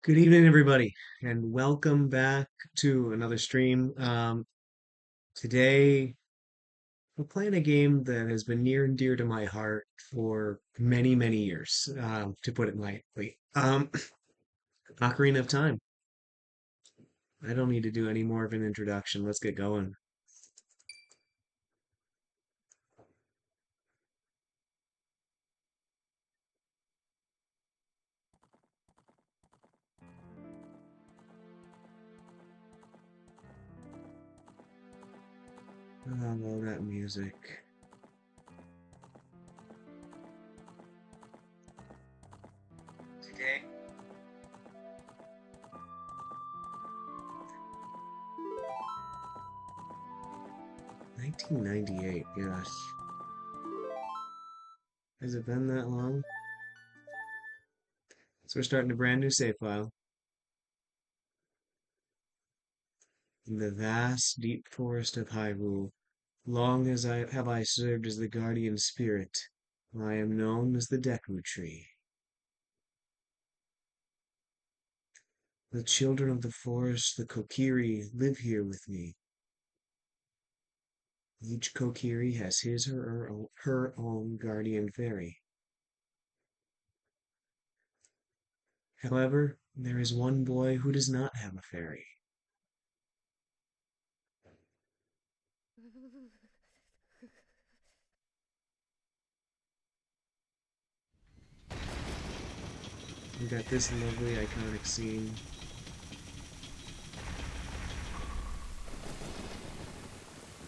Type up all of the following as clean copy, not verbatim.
Good evening, everybody, and welcome back to another stream. Today, we're playing a game that has been near and dear to my heart for many, many years, to put it lightly. Ocarina of Time. I don't need to do any more of an introduction. Let's get going. Oh, that music. Today, 1998, yes. Has it been that long? So we're starting a brand new save file. In the vast, deep forest of Hyrule, long as I served as the guardian spirit, I am known as the Deku Tree. The children of the forest, the Kokiri, live here with me. Each Kokiri has his or her own guardian fairy. However, there is one boy who does not have a fairy. We got this lovely iconic scene.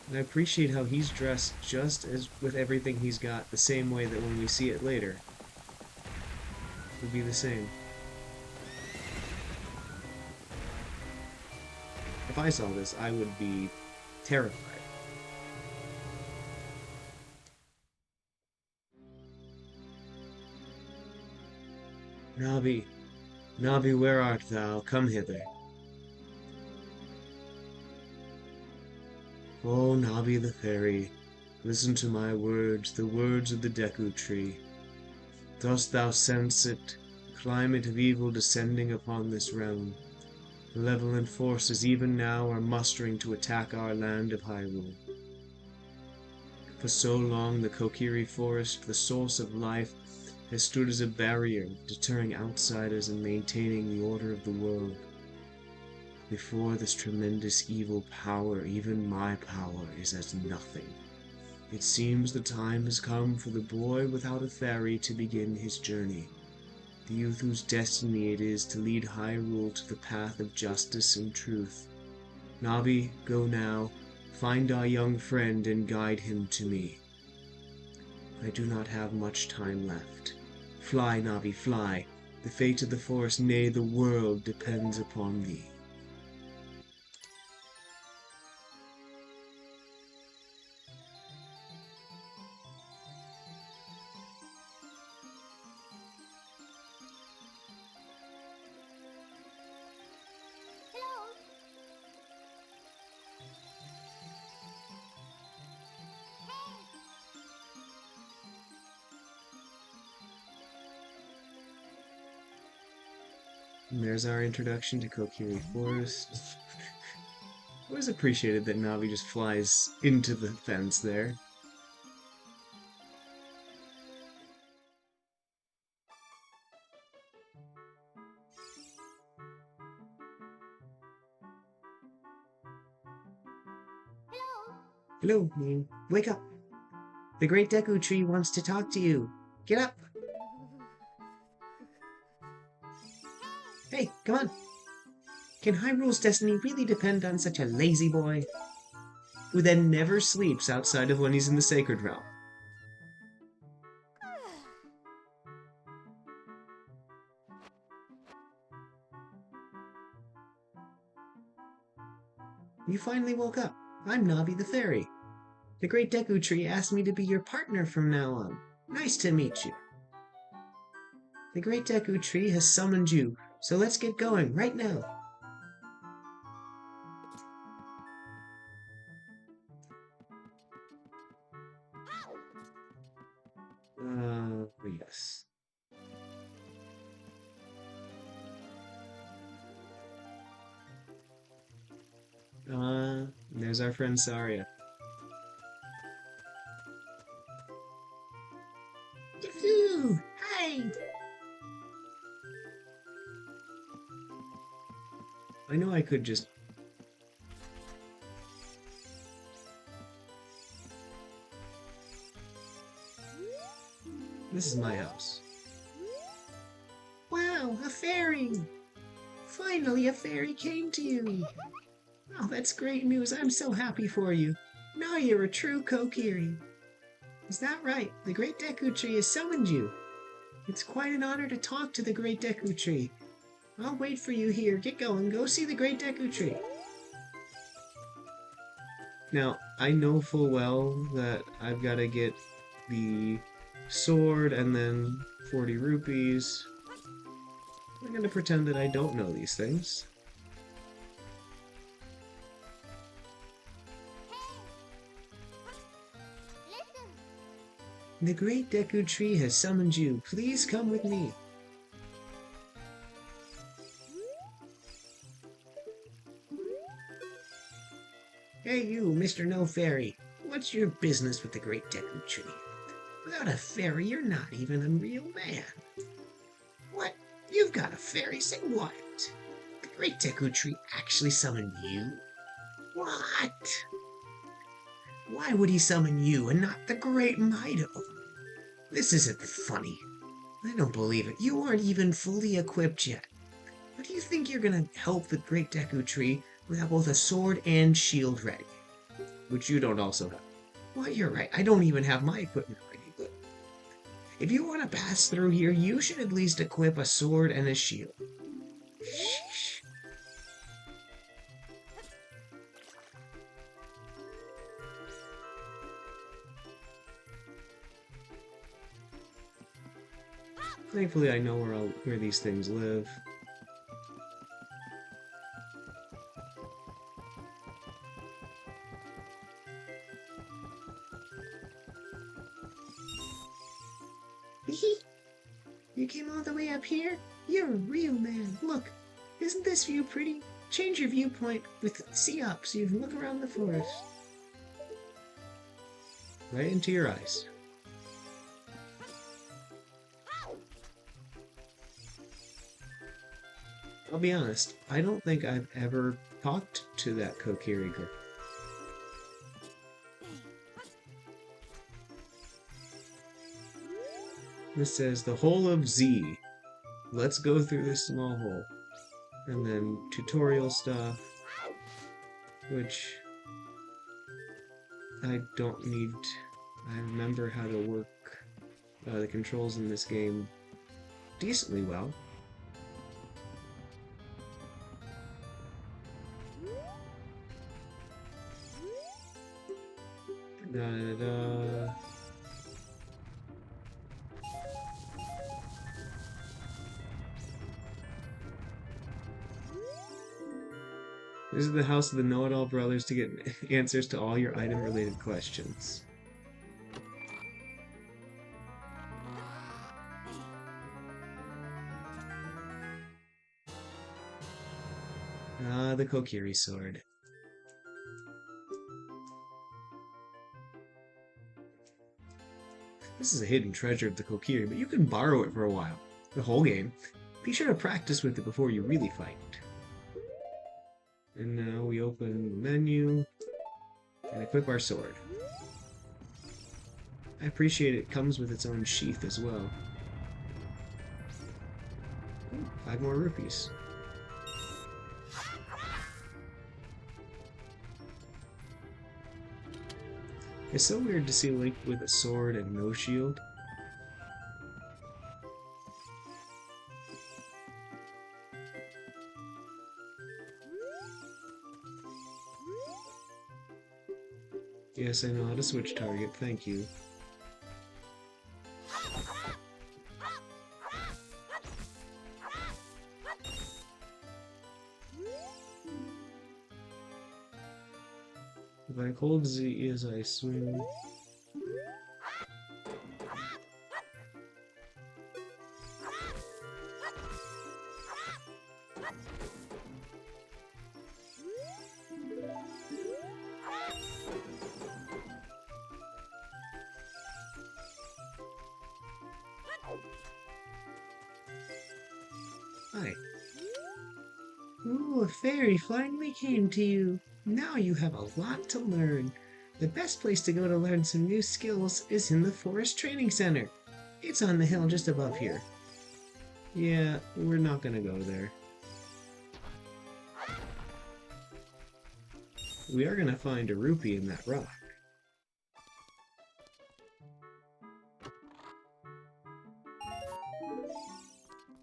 And I appreciate how he's dressed just as with everything he's got, the same way that when we see it later, would be the same. If I saw this, I would be terrified. Navi, Navi, where art thou? Come hither. O Navi the fairy, listen to my words, the words of the Deku Tree. Dost thou sense it, the climate of evil descending upon this realm? Malevolent forces even now are mustering to attack our land of Hyrule. For so long the Kokiri Forest, the source of life, has stood as a barrier, deterring outsiders and maintaining the order of the world. Before this tremendous evil power, even my power is as nothing. It seems the time has come for the boy without a fairy to begin his journey. The youth whose destiny it is to lead Hyrule to the path of justice and truth. Navi, go now, find our young friend and guide him to me. I do not have much time left. Fly, Navi, fly. The fate of the forest, nay, the world, depends upon thee. And there's our introduction to Kokiri Forest. Always appreciated that Navi just flies into the fence there. Hello, Moon. Wake up. The Great Deku Tree wants to talk to you. Get up. Hey, come on. Can Hyrule's destiny really depend on such a lazy boy? Who then never sleeps outside of when he's in the Sacred Realm? You finally woke up. I'm Navi the Fairy. The Great Deku Tree asked me to be your partner from now on. Nice to meet you. The Great Deku Tree has summoned you, so let's get going right now. Yes. there's our friend Saria. Yahoo! Hi! I know I could just... This is my house. Wow, a fairy! Finally, a fairy came to you! Oh, that's great news. I'm so happy for you. Now you're a true Kokiri. Is that right? The Great Deku Tree has summoned you. It's quite an honor to talk to the Great Deku Tree. I'll wait for you here. Get going. Go see the Great Deku Tree. Now, I know full well that I've got to get the sword and then 40 rupees. I'm going to pretend that I don't know these things. The Great Deku Tree has summoned you. Please come with me. Hey you, Mr. No Fairy. What's your business with the Great Deku Tree? Without a fairy, you're not even a real man. What? You've got a fairy? Say what? The Great Deku Tree actually summoned you? What? Why would he summon you and not the Great Mido? This isn't funny. I don't believe it. You aren't even fully equipped yet. How do you think you're gonna help the Great Deku Tree without both a sword and shield ready? Which you don't also have. Well, you're right. I don't even have my equipment ready, but if you want to pass through here, you should at least equip a sword and a shield. Sheesh. Thankfully, I know where these things live. You came all the way up here? You're a real man. Look, isn't this view pretty? Change your viewpoint with C up so you can look around the forest. Right into your eyes. I'll be honest, I don't think I've ever talked to that Kokiri girl. This says the hole of Z. Let's go through this small hole. And then tutorial stuff, which I don't need. I remember how to work the controls in this game decently well. Da, da, da. This is the house of the know-it-all brothers to get answers to all your item-related questions. Ah, the Kokiri sword. This is a hidden treasure of the Kokiri, but you can borrow it for a while. The whole game. Be sure to practice with it before you really fight. And now we open the menu and equip our sword. I appreciate it comes with its own sheath as well. Ooh, 5 more rupees. It's so weird to see Link with a sword and no shield. Yes, I know how to switch target, thank you. If I hold Z as I swing... Hi. Ooh, a fairy finally came to you. Now you have a lot to learn. The best place to go to learn some new skills is in the Forest Training Center. It's on the hill just above here. Yeah, we're not gonna go there. We are gonna find a rupee in that rock.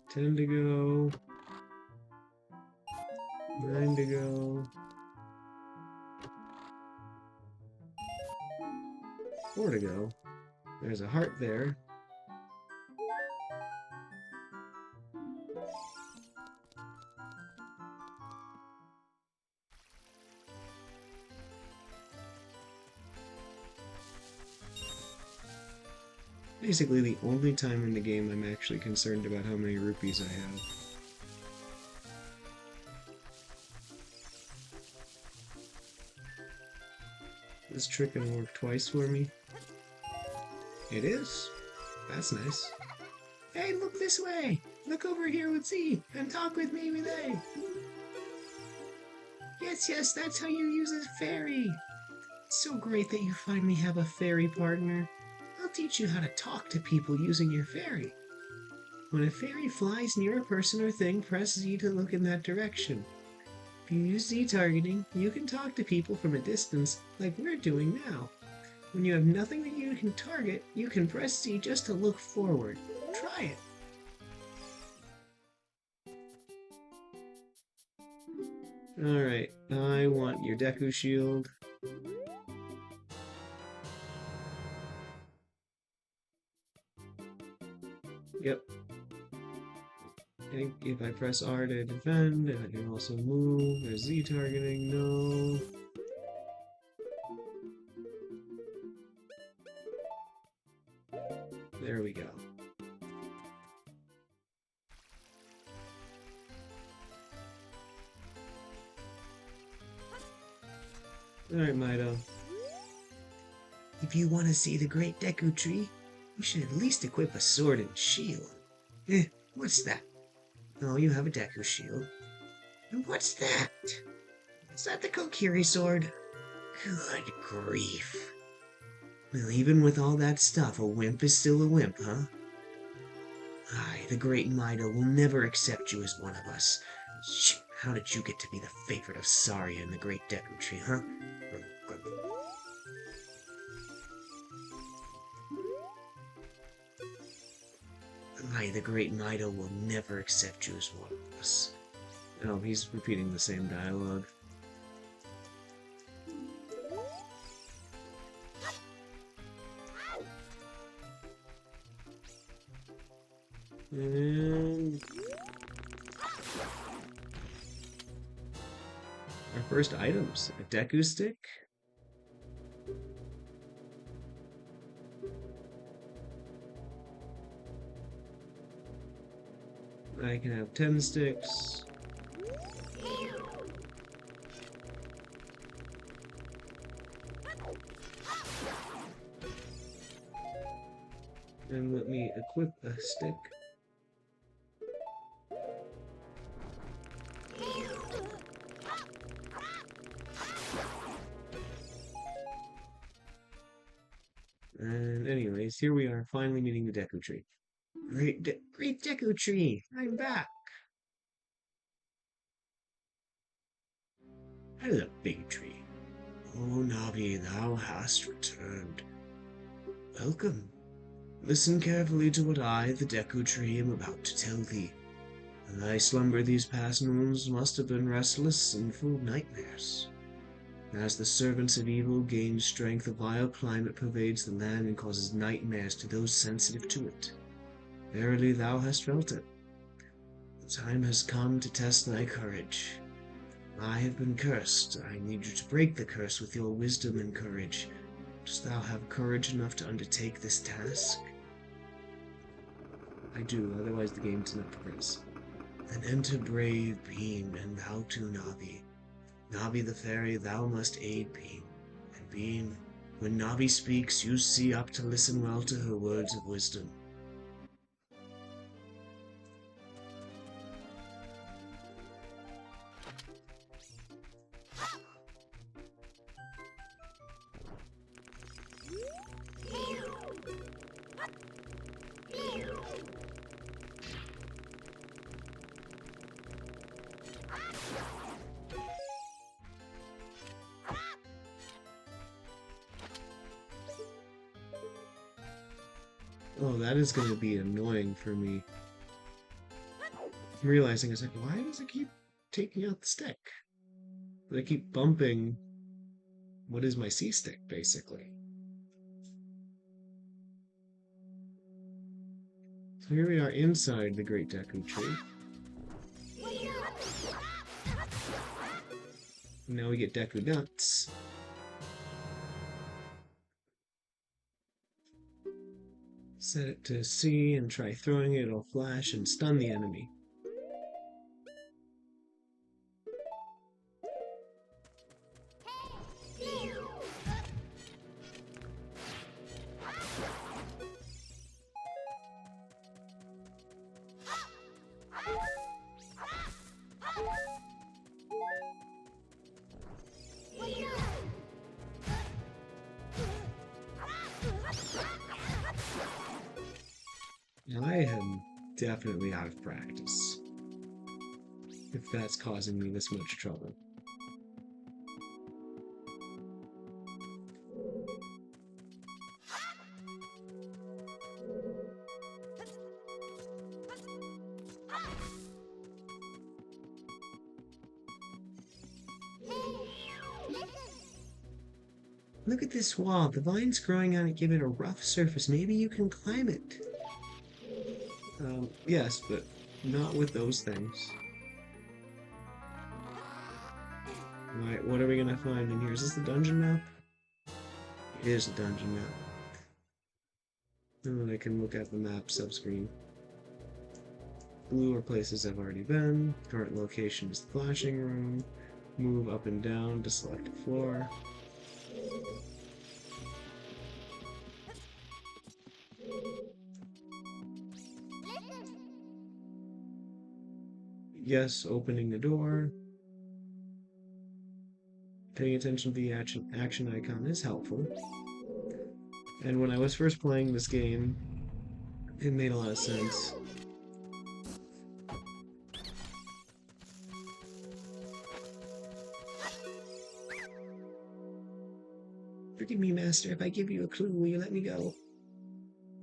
10 to go. 9 to go. 4 to go. There's a heart there. Basically the only time in the game I'm actually concerned about how many rupees I have. This trick can work twice for me. It is. That's nice. Hey, look this way! Look over here with Z and talk with me with A. Yes, that's how you use a fairy. It's so great that you finally have a fairy partner. I'll teach you how to talk to people using your fairy. When a fairy flies near a person or thing, press Z to look in that direction. If you use Z targeting, you can talk to people from a distance, like we're doing now. When you have nothing that you can target, you can press Z just to look forward. Try it. Alright, I want your Deku Shield. Yep. If I press R to defend, I can also move. There's Z targeting, no. There we go. Alright, Mido. If you want to see the Great Deku Tree, you should at least equip a sword and shield. What's that? Oh, you have a Deku Shield. And what's that? Is that the Kokiri sword? Good grief. Well, even with all that stuff, a wimp is still a wimp, huh? Aye, the great Mido will never accept you as one of us. Shit, how did you get to be the favorite of Saria in the Great Deku Tree, huh? Aye, the great Mido will never accept you as one of us. Oh, he's repeating the same dialogue. And our first items, a Deku Stick. I can have 10 sticks. And let me equip a stick. And anyways, here we are, finally meeting the Deku Tree. Great Deku Tree, I'm back. Hello, Big Tree. Oh, Navi, thou hast returned. Welcome. Listen carefully to what I, the Deku Tree, am about to tell thee. In thy slumber these past moons must have been restless and full of nightmares. As the servants of evil gain strength, a vile climate pervades the land and causes nightmares to those sensitive to it. Verily thou hast felt it. The time has come to test thy courage. I have been cursed. I need you to break the curse with your wisdom and courage. Dost thou have courage enough to undertake this task? I do, otherwise the game does not progress. Then enter brave Beam, and thou too, Navi. Navi the fairy, thou must aid Beam. And Beam, when Navi speaks, you see up to listen well to her words of wisdom. Oh, that is going to be annoying for me. I'm realizing, it's like, why does it keep taking out the stick? But I keep bumping what is my C stick, basically. So here we are inside the Great Deku Tree. Now we get Deku Nuts. Set it to C and try throwing it, it'll flash and stun the enemy. Now I am definitely out of practice, if that's causing me this much trouble. Look at this wall. The vines growing on it give it a rough surface. Maybe you can climb it. Yes, but not with those things. Alright, what are we gonna find in here? Is this the dungeon map? It is the dungeon map. And then I can look at the map subscreen. Blue are places I've already been. Current location is the flashing room. Move up and down to select a floor. Yes, opening the door. Paying attention to the action icon is helpful. And when I was first playing this game, it made a lot of sense. Forgive me, Master, if I give you a clue, will you let me go?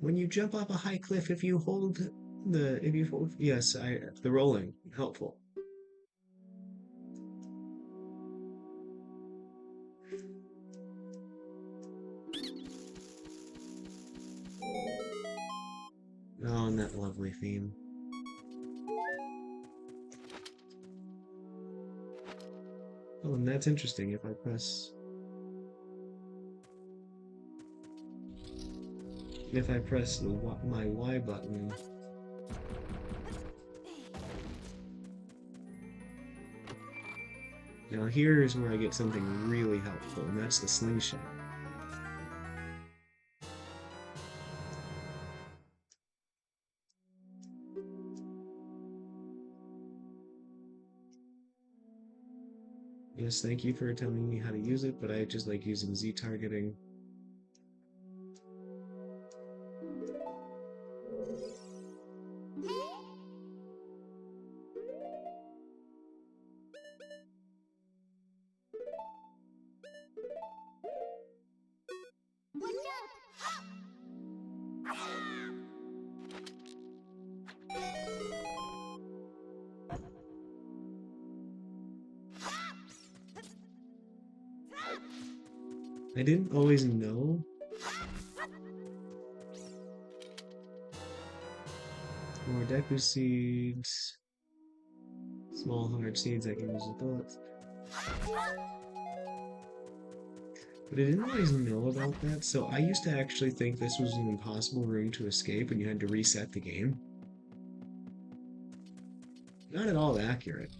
When you jump off a high cliff, if you hold, yes, the rolling, helpful. Oh, and that lovely theme. Oh, and that's interesting. If I press my Y button, now here's where I get something really helpful, and that's the slingshot. Yes, thank you for telling me how to use it, but I just like using Z targeting. I didn't always know. More Deku seeds. Small hard seeds I can use with bullets. But I didn't always know about that, so I used to actually think this was an impossible room to escape and you had to reset the game. Not at all accurate.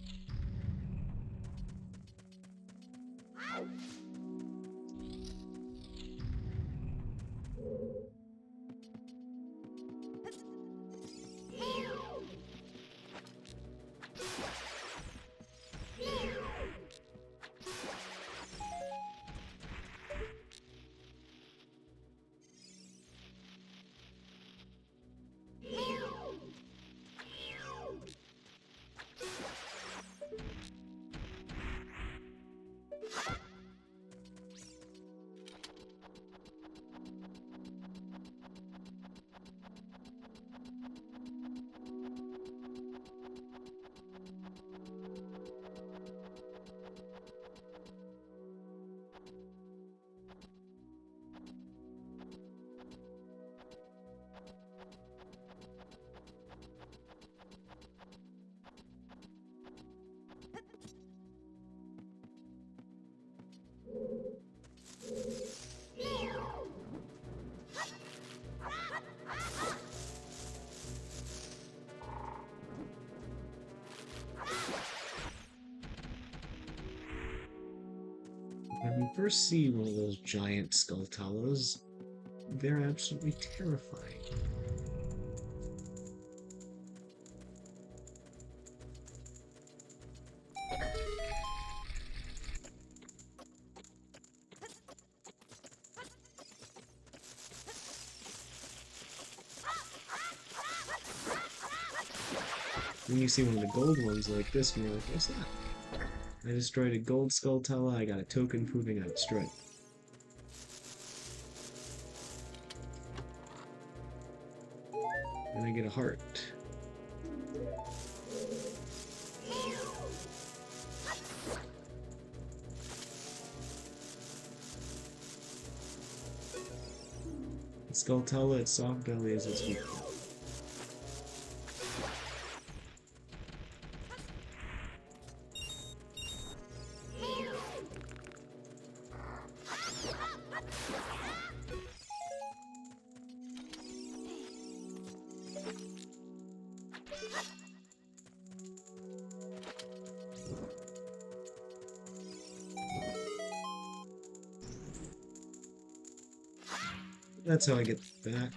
first see one of those giant skulltulas, they're absolutely terrifying. When you see one of the gold ones like this, and you're like, what's that? I destroyed a gold skulltula, I got a token proving I destroyed it. And I get a heart. The skulltula, its soft belly is its weak point. That's how I get back.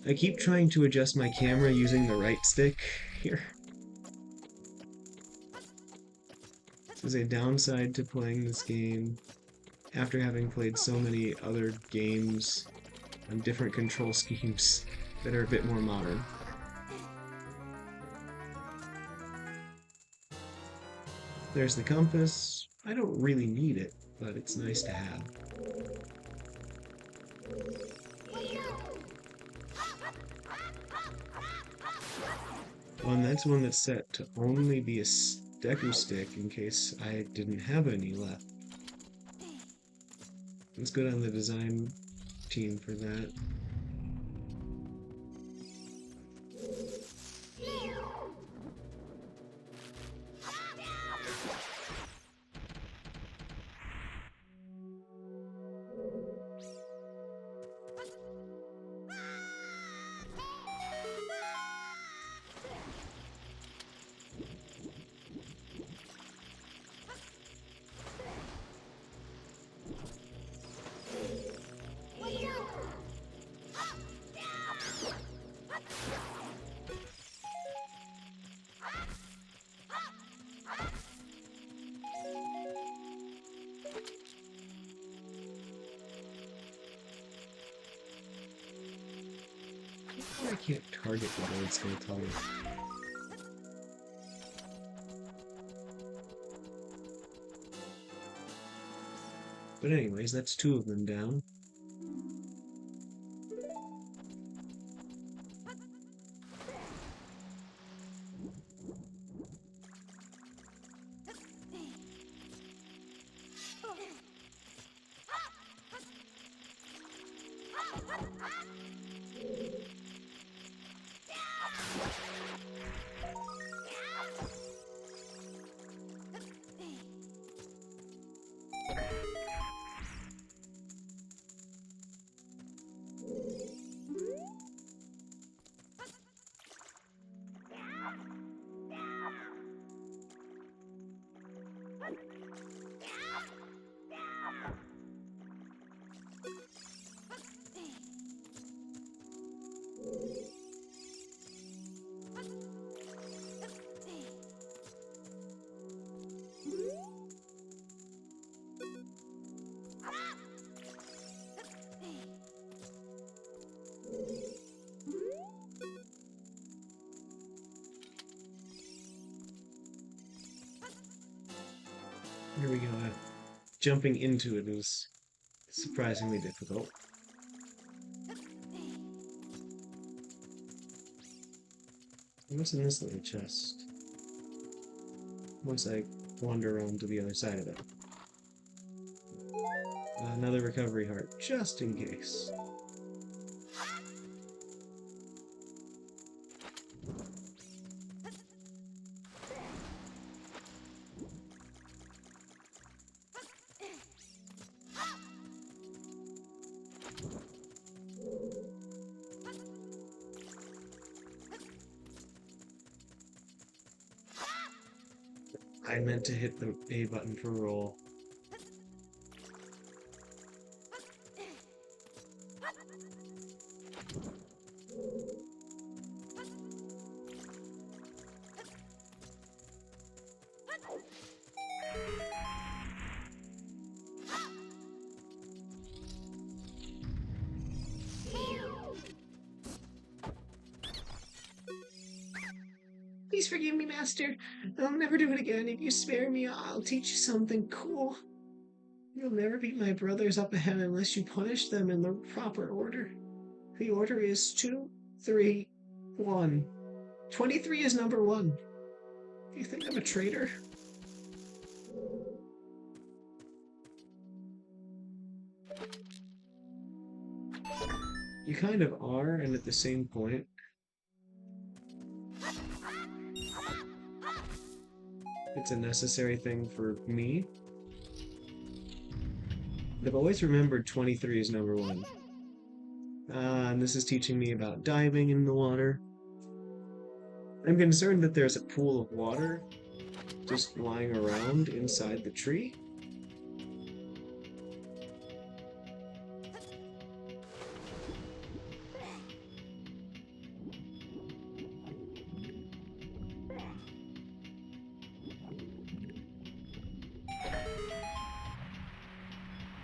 I keep trying to adjust my camera using the right stick here. This is a downside to playing this game after having played so many other games on different control schemes that are a bit more modern. There's the compass. I don't really need it, but it's nice to have. Oh, and that's one that's set to only be a Deku stick in case I didn't have any left. Let's go down the design team for that. I can't target the gold skulltula. But anyways, that's two of them down. Here we go. Jumping into it is surprisingly difficult. What's in this little chest? Once I wander around to the other side of it. Another recovery heart, just in case. I meant to hit the A button for roll. Please forgive me, Master. I'll never do it again. If you spare me, I'll teach you something cool. You'll never beat my brothers up ahead unless you punish them in the proper order. The order is 2, 3, 1. 23 is number 1. Do you think I'm a traitor? You kind of are, and at the same point, it's a necessary thing for me. I've always remembered 23 is number 1. And this is teaching me about diving in the water. I'm concerned that there's a pool of water just lying around inside the tree.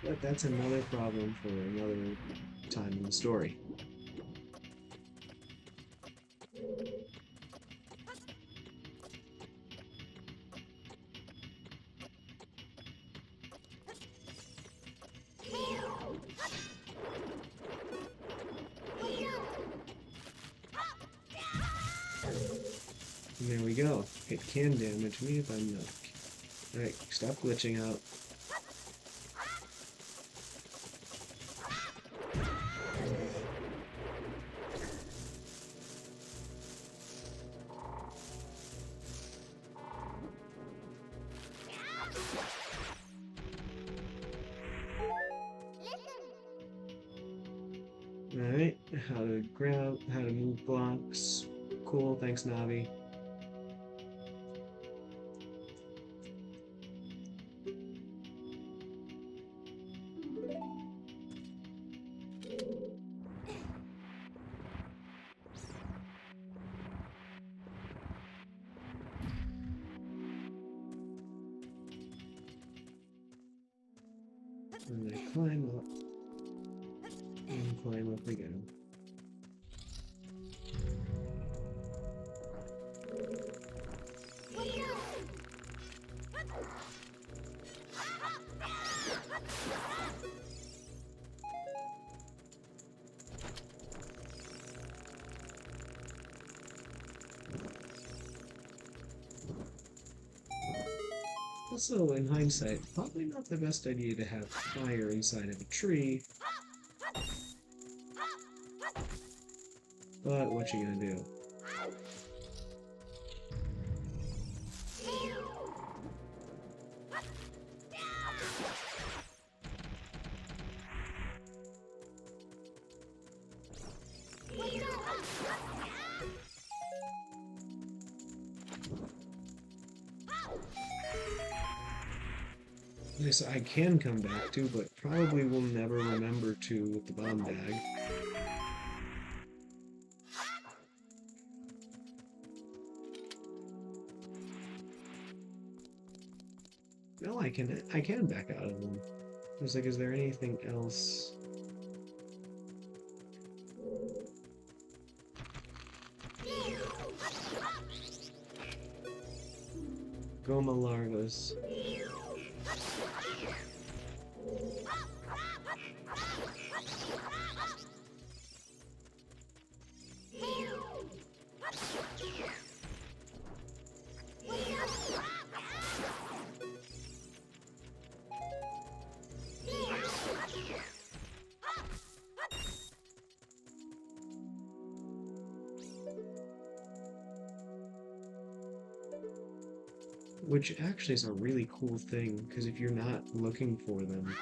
But that's another problem for another time in the story. And there we go. It can damage me if I'm not. Alright, stop glitching out. Alright, how to grab, how to move blocks. Cool, thanks Navi. And I climb up. And climb up again. Also, in hindsight, probably not the best idea to have fire inside of a tree. But what you gonna do? This I can come back to, but probably will never remember to with the bomb bag. No, I can back out of them. I was like, is there anything else? Goma larvas. Which actually is a really cool thing, because if you're not looking for them,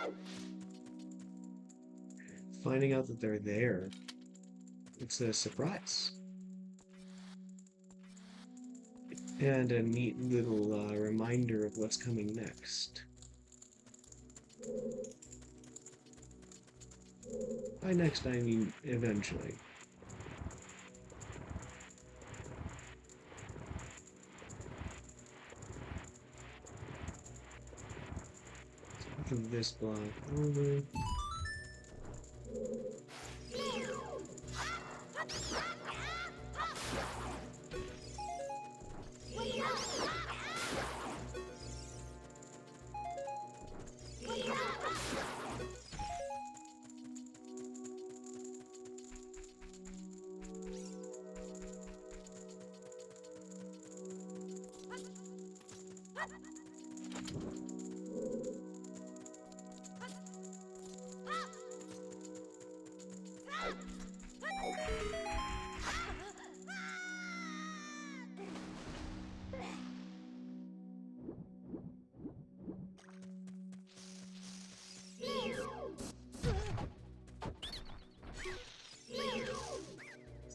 finding out that they're there, it's a surprise. And a neat little reminder of what's coming next. By next, I mean eventually. Let's move this block over.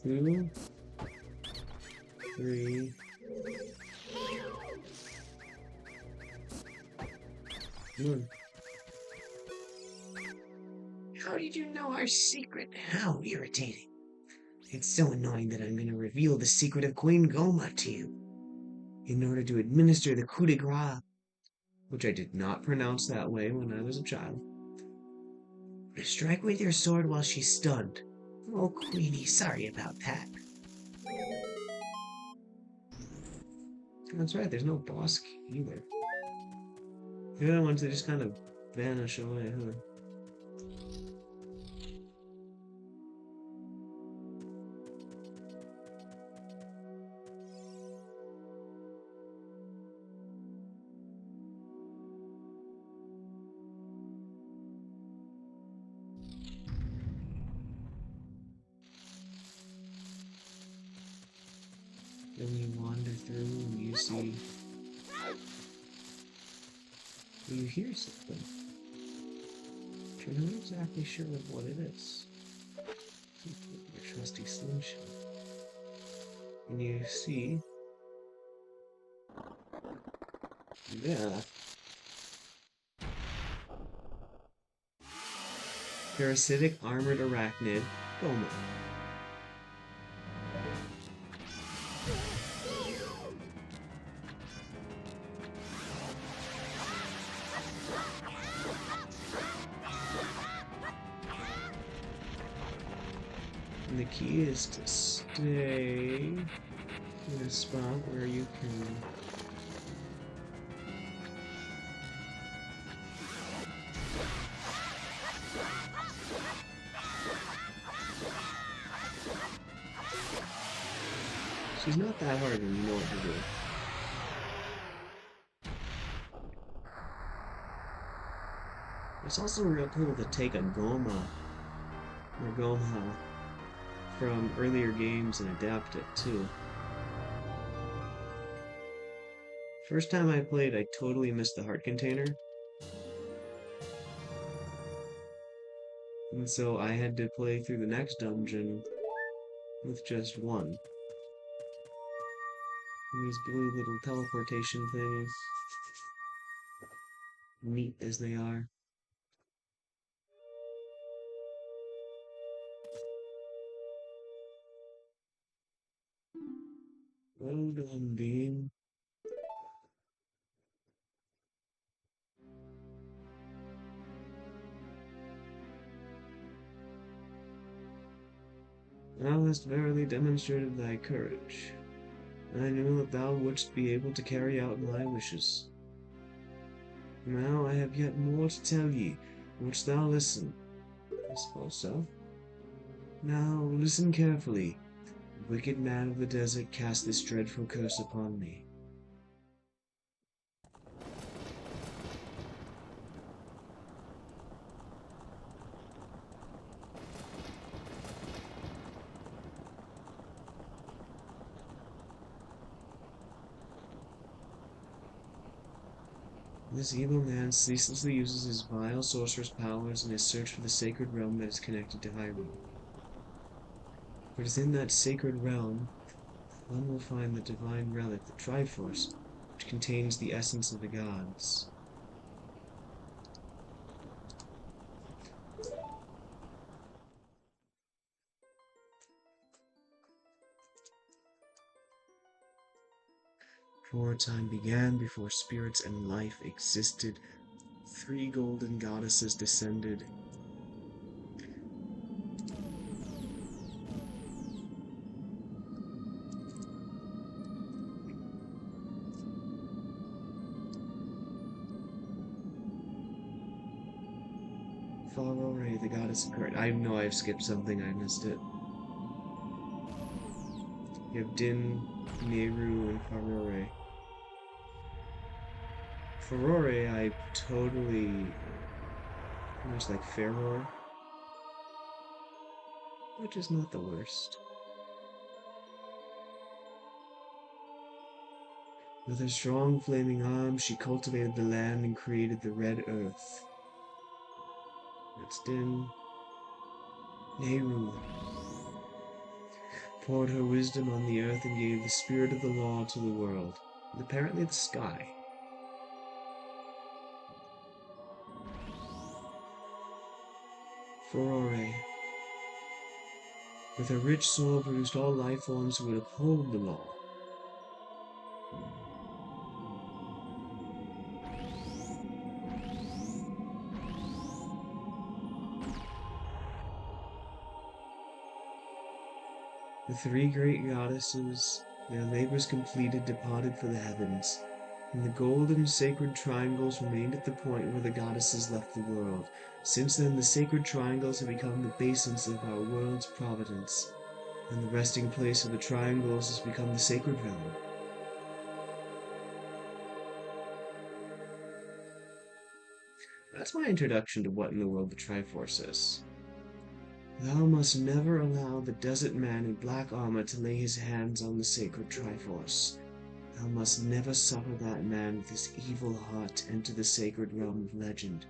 Two, three. How did you know our secret? How irritating. It's so annoying that I'm going to reveal the secret of Queen Goma to you. In order to administer the coup de grace, Which I did not pronounce that way when I was a child. strike with your sword while she's stunned. Oh, Queenie, sorry about that. That's right, there's no boss key either. The other ones, they just kind of vanish away, huh? Then you wander through and you see... You hear something. But you're not exactly sure of what it is. Your trusty slingshot. And you see... Yeah. Parasitic armored arachnid, Goma. And the key is to stay in a spot where you can... She's not that hard when you know what to do. It's also real cool to take a Goma, or Gomha, from earlier games and adapt it too. First time I played, I totally missed the heart container. And so I had to play through the next dungeon with just one. And these blue little teleportation things, neat as they are. Well done, Bean. Thou hast verily demonstrated thy courage. I knew that thou wouldst be able to carry out my wishes. Now I have yet more to tell ye. Wouldst thou listen? I suppose so. Now listen carefully. The wicked man of the desert cast this dreadful curse upon me. This evil man ceaselessly uses his vile sorcerer's powers in his search for the sacred realm that is connected to Hyrule. For it is in that sacred realm one will find the divine relic, the Triforce, which contains the essence of the gods. Before time began, before spirits and life existed, 3 golden goddesses descended. Farore, the goddess of courage. I know I've skipped something, I missed it. You have Din, Nehru, and Farore. Farore, I totally almost like Ferror, which is not the worst. With her strong flaming arms, she cultivated the land and created the red earth. That's Din. Nehru poured her wisdom on the earth and gave the spirit of the law to the world, and apparently the sky. Farore, with her rich soul, produced all life forms who would uphold the law. The 3 great goddesses, their labors completed, departed for the heavens, and the golden sacred triangles remained at the point where the goddesses left the world. Since then, the sacred triangles have become the basis of our world's providence, and the resting place of the triangles has become the sacred realm. That's my introduction to what in the world the Triforce is. Thou must never allow the desert man in black armor to lay his hands on the sacred Triforce. Thou must never suffer that man with his evil heart enter the sacred realm of legend.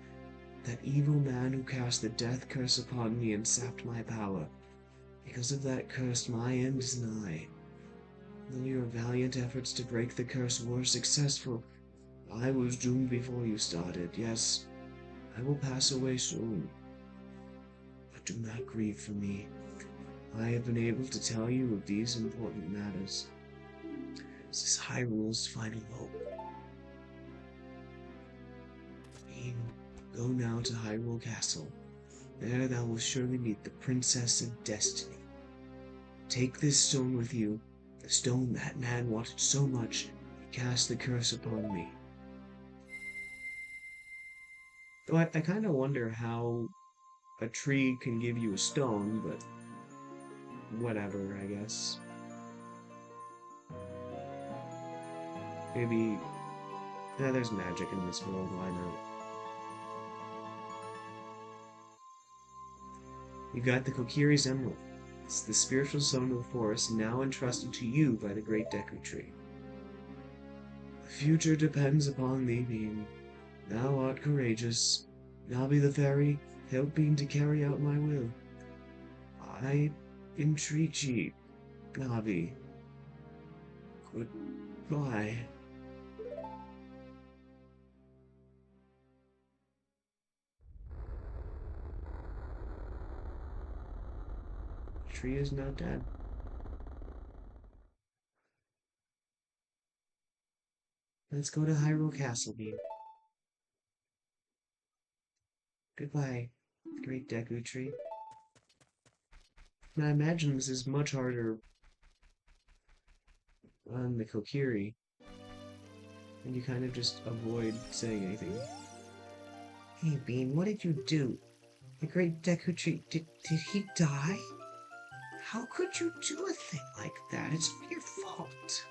That evil man who cast the death curse upon me and sapped my power. Because of that curse, my end is nigh. Though your valiant efforts to break the curse were successful, I was doomed before you started. Yes, I will pass away soon. But do not grieve for me. I have been able to tell you of these important matters. This is Hyrule's final hope. Go now to Hyrule Castle. There thou wilt surely meet the Princess of Destiny. Take this stone with you, the stone that man wanted so much, and cast the curse upon me. Though I kind of wonder how a tree can give you a stone, but whatever, I guess. Maybe... there's magic in this world, why not? You got the Kokiri's Emerald. It's the spiritual stone of the forest, now entrusted to you by the great Deku Tree. The future depends upon thee, Bean. Thou art courageous. Navi the fairy, help me to carry out my will. I entreat ye, Navi. Goodbye. The tree is now dead. Let's go to Hyrule Castle, Bean. Goodbye, great Deku Tree. And I imagine this is much harder on the Kokiri, and you kind of just avoid saying anything. Hey, Bean, what did you do? The great Deku Tree, did he die? How could you do a thing like that? It's not your fault.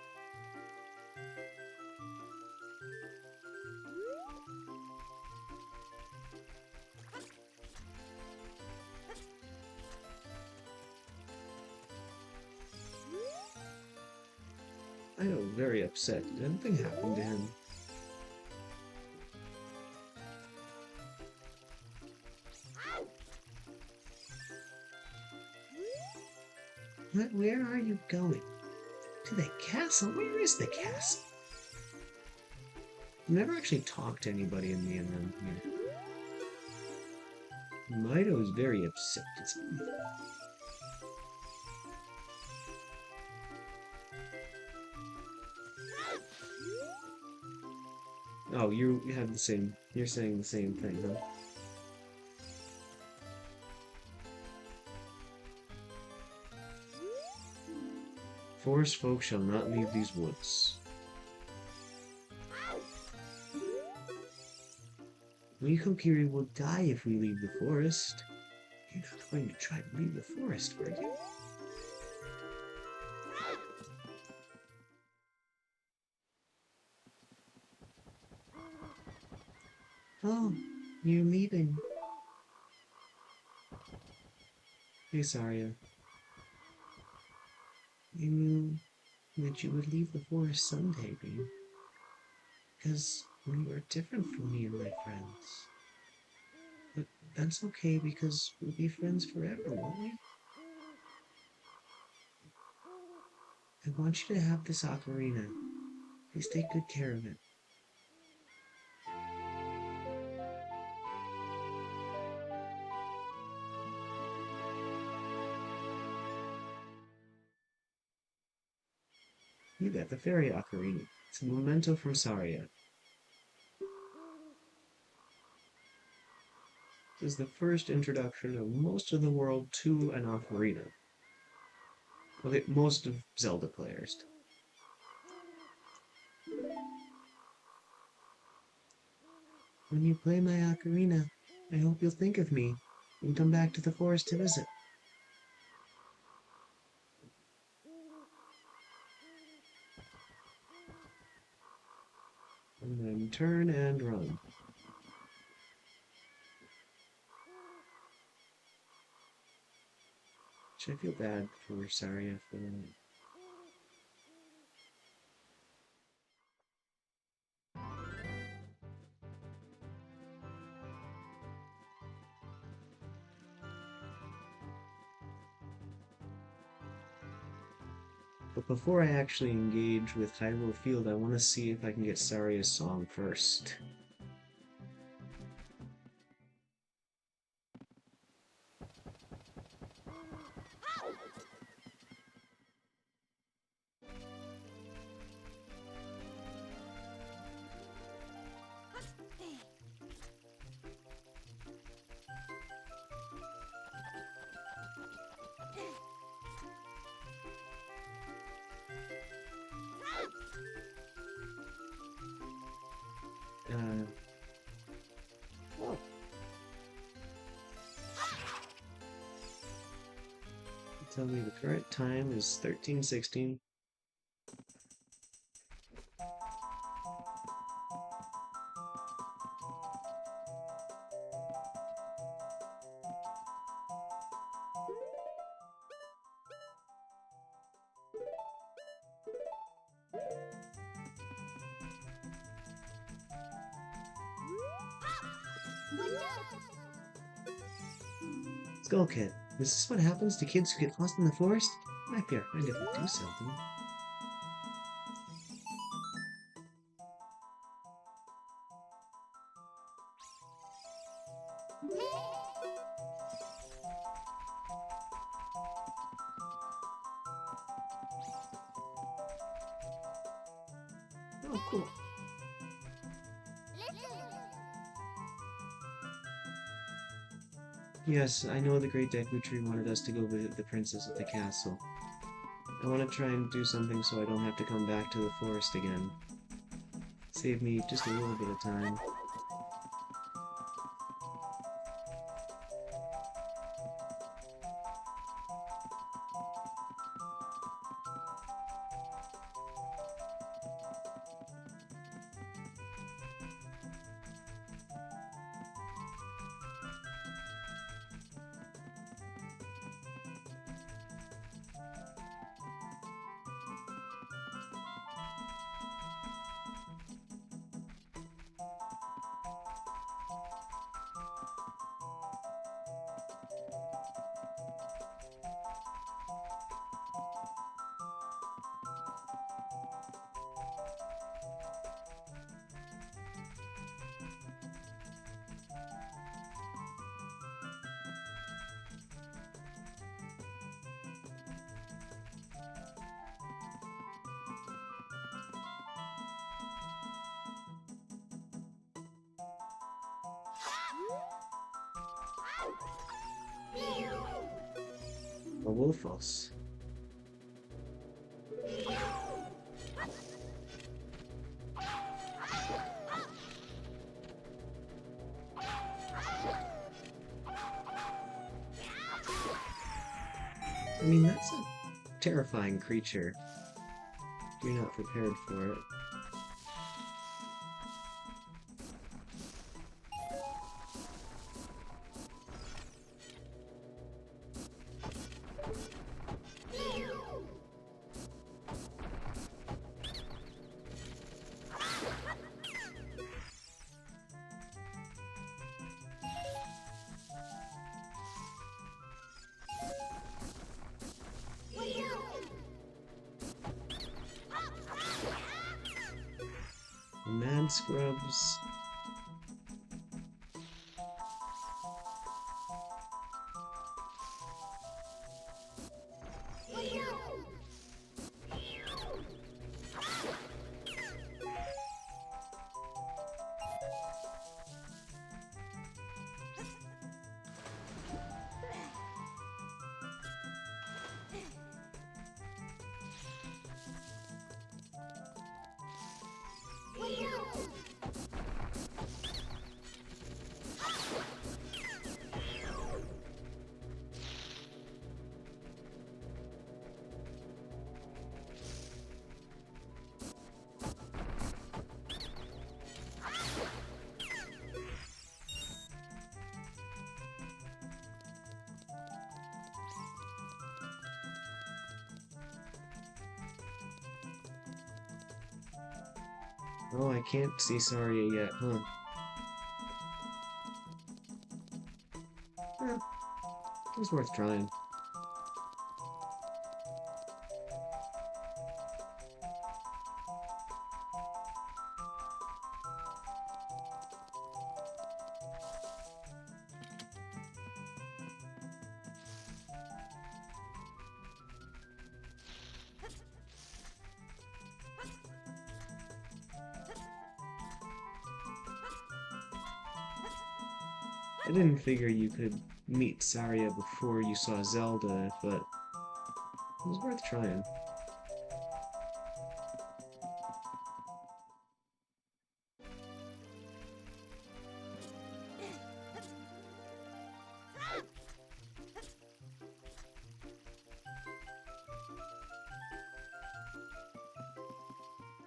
I was very upset. Nothing happened to him. Where are you going? To the castle? Where is the castle? I've never actually talked to anybody in the interim here. Mido is very upset. Oh, you have the same. You're saying the same thing, huh? Forest folk shall not leave these woods. We Kokiri will die if we leave the forest. You're not going to try to leave the forest, are you? Oh, you're leaving. Hey, Saria. You knew that you would leave the forest someday, babe. Because you are different from me and my friends. But that's okay because we'll be friends forever, won't we? I want you to have this ocarina. Please take good care of it. You got the fairy ocarina. It's a memento from Saria. This is the first introduction of most of the world to an ocarina. Okay, most of Zelda players. When you play my ocarina, I hope you'll think of me and come back to the forest to visit. And then turn and run. Which I feel bad for Saria for that. But before I actually engage with Hyrule Field, I want to see if I can get Saria's song first. Uh, Tell me the current time is 13:16. Skull Kid. Is this what happens to kids who get lost in the forest? Might be our friend if we do something. Oh, cool. Yes, I know the Great Deku Tree wanted us to go visit the princess at the castle. I want to try and do something so I don't have to come back to the forest again. Save me just a little bit of time. A Wolfos. I mean, that's a terrifying creature. If you're not prepared for it. Mad Scrubs. Oh, I can't see Saria yet, huh? Eh, it was worth trying. I didn't figure you could meet Saria before you saw Zelda, but it was worth trying.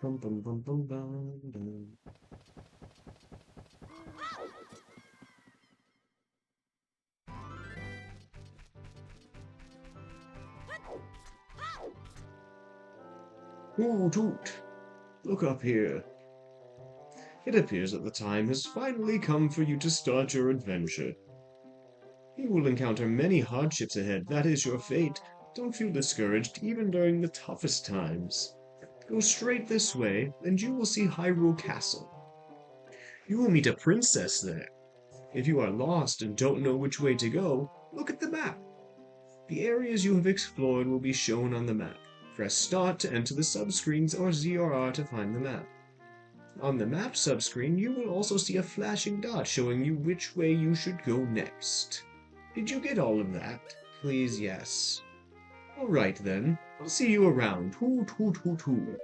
Bum bum bum bum bum bum. Oh, Toot! Look up here. It appears that the time has finally come for you to start your adventure. You will encounter many hardships ahead. That is your fate. Don't feel discouraged, even during the toughest times. Go straight this way, and you will see Hyrule Castle. You will meet a princess there. If you are lost and don't know which way to go, look at the map. The areas you have explored will be shown on the map. Press Start to enter the subscreens or ZRR to find the map. On the map subscreen, you will also see a flashing dot showing you which way you should go next. Did you get all of that? Please, yes. Alright then, I'll see you around. Hoot hoot hoot hoot.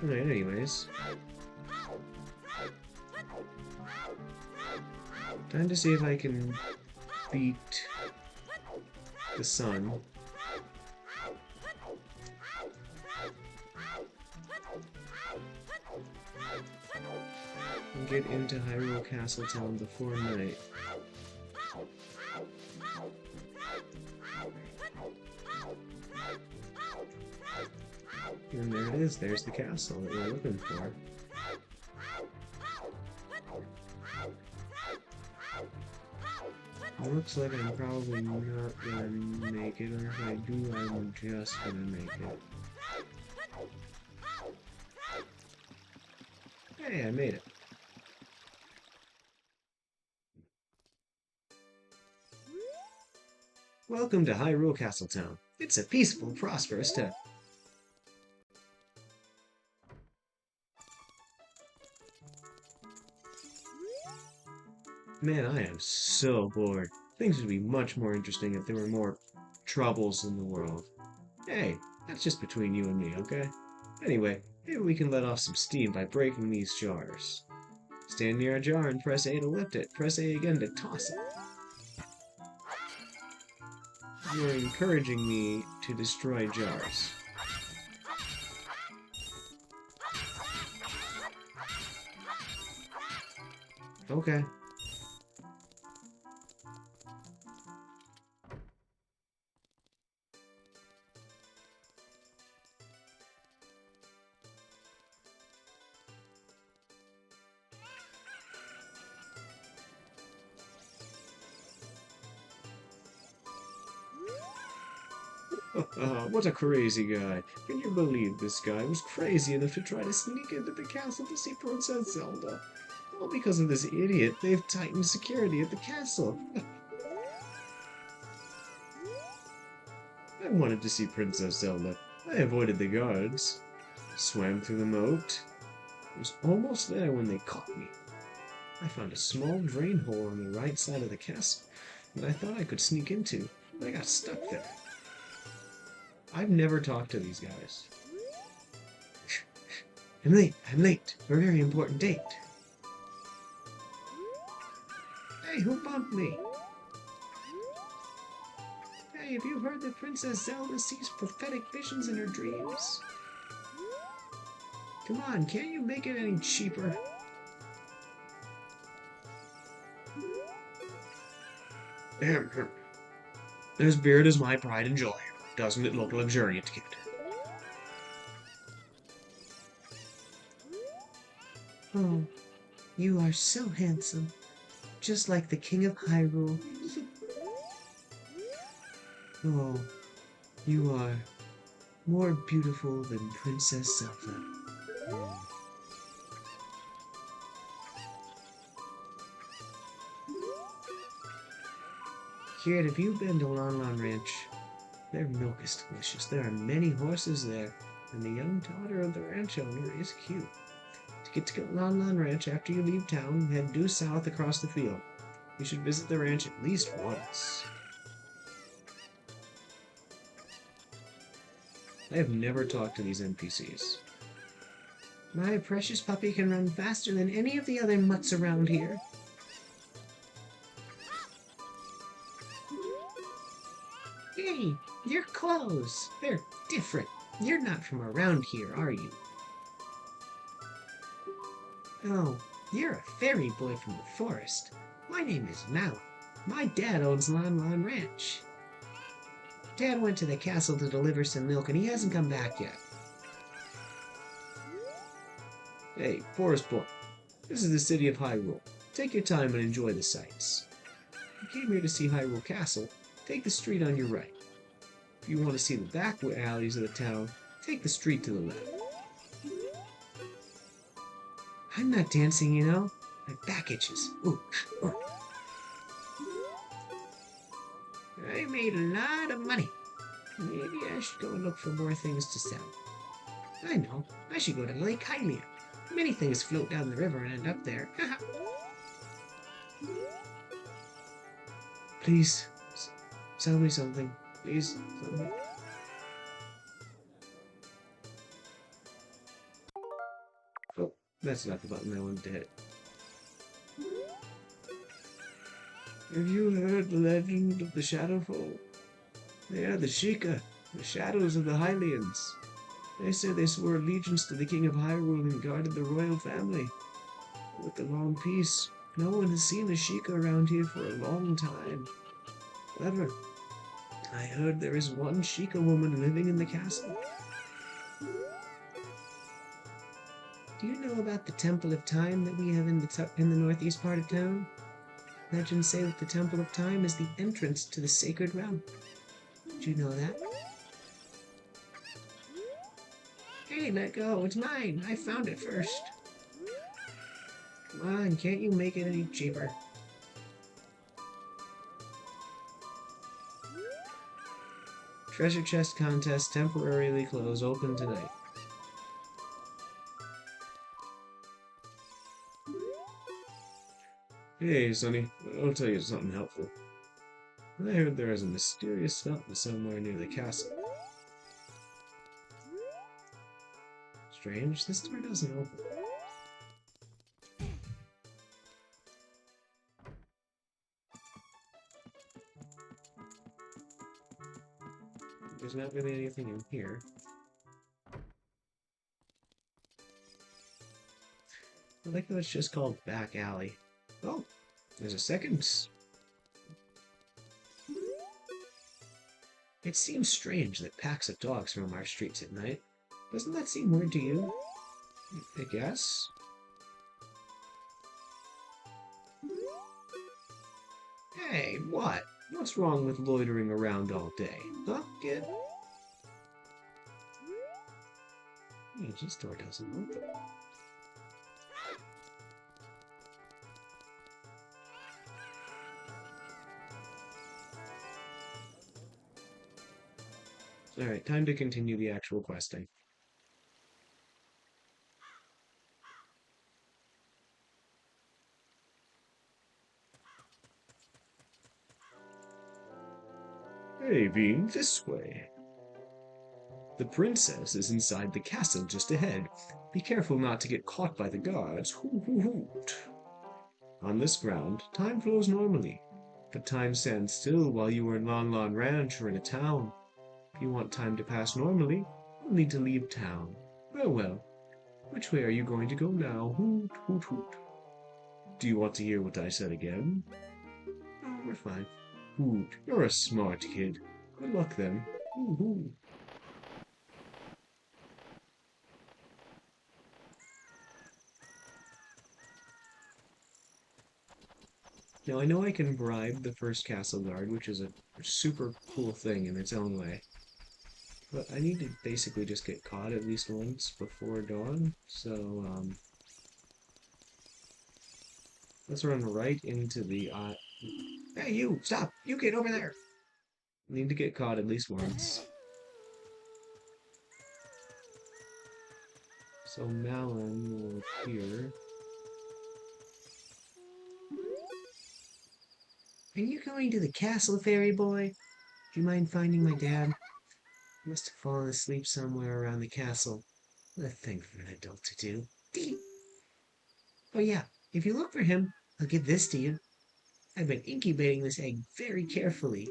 Alright, anyways. Time to see if I can beat the sun. And get into Hyrule Castle Town before night. And there it is, there's the castle that we're looking for. It looks like I'm probably not gonna make it, or if I do, I'm just gonna make it. Hey, I made it. Welcome to Hyrule Castletown. It's a peaceful, prosperous town. Man, I am so bored. Things would be much more interesting if there were more troubles in the world. Hey, that's just between you and me, okay? Anyway, maybe we can let off some steam by breaking these jars. Stand near a jar and press A to lift it. Press A again to toss it. You're encouraging me to destroy jars. Okay. What a crazy guy. Can you believe this guy was crazy enough to try to sneak into the castle to see Princess Zelda? All because of this idiot, they've tightened security at the castle. I wanted to see Princess Zelda. I avoided the guards, swam through the moat. I was almost there when they caught me. I found a small drain hole on the right side of the castle that I thought I could sneak into, but I got stuck there. I've never talked to these guys. I'm late for a very important date. Hey, who bumped me? Hey, have you heard that Princess Zelda sees prophetic visions in her dreams? Come on, can't you make it any cheaper? This beard is my pride and joy. Doesn't it look luxuriant, kid? Oh, you are so handsome, just like the King of Hyrule. Oh, you are more beautiful than Princess Zelda. Kid, have you been to Lon Lon Ranch? Their milk is delicious. There are many horses there, and the young daughter of the ranch owner is cute. To get to Lon Lon Ranch after you leave town, head due south across the field. You should visit the ranch at least once. I have never talked to these NPCs. My precious puppy can run faster than any of the other mutts around here. Hey, your clothes. They're different. You're not from around here, are you? Oh, you're a fairy boy from the forest. My name is Mal. My dad owns Lon Lon Ranch. Dad went to the castle to deliver some milk and he hasn't come back yet. Hey, Forest Boy. This is the city of Hyrule. Take your time and enjoy the sights. You came here to see Hyrule Castle. Take the street on your right. If you want to see the back alleys of the town, take the street to the left. I'm not dancing, you know. My back itches. Ooh. I made a lot of money. Maybe I should go and look for more things to sell. I know. I should go to Lake Hylia. Many things float down the river and end up there. Please, sell me something. Please, something. Oh, that's not the button I wanted to hit. Have you heard the legend of the Shadowfall? They are the Sheikah, the shadows of the Hylians. They say they swore allegiance to the King of Hyrule and guarded the royal family. With the long peace, no one has seen a Sheikah around here for a long time. However, I heard there is one Sheikah woman living in the castle. Do you know about the Temple of Time that we have in the northeast part of town? Legends say that the Temple of Time is the entrance to the sacred realm. Did you know that? Hey, let go. It's mine. I found it first. Come on, can't you make it any cheaper? Treasure chest contest temporarily closed, open tonight. Hey, Sonny, I'll tell you something helpful. I heard there is a mysterious fountain somewhere near the castle. Strange, this door doesn't open. There's not really anything in here. I like how it's just called Back Alley. Oh, there's a second. It seems strange that packs of dogs roam our streets at night. Doesn't that seem weird to you? I guess. Hey, what? What's wrong with loitering around all day? Huh, kid? Yeah, this door doesn't open. Alright, time to continue the actual questing. Hey, Bean, this way. The princess is inside the castle just ahead. Be careful not to get caught by the guards. Hoo hoo hoot. On this ground, time flows normally, but time stands still while you are in Lon Lon Ranch or in a town. If you want time to pass normally, you'll need to leave town. Well, which way are you going to go now? Hoot, hoot, hoot. Do you want to hear what I said again? No, we're fine. Hoot, you're a smart kid. Good luck then. Hoo hoo. Now I know I can bribe the first castle guard, which is a super cool thing in its own way. But I need to basically just get caught at least once before dawn, so let's run right into the Hey you, stop! You get over there! Need to get caught at least once. So Malin will appear. Are you going to the castle, fairy boy? Do you mind finding my dad? He must have fallen asleep somewhere around the castle. What a thing for an adult to do. Oh yeah, if you look for him, I'll give this to you. I've been incubating this egg very carefully.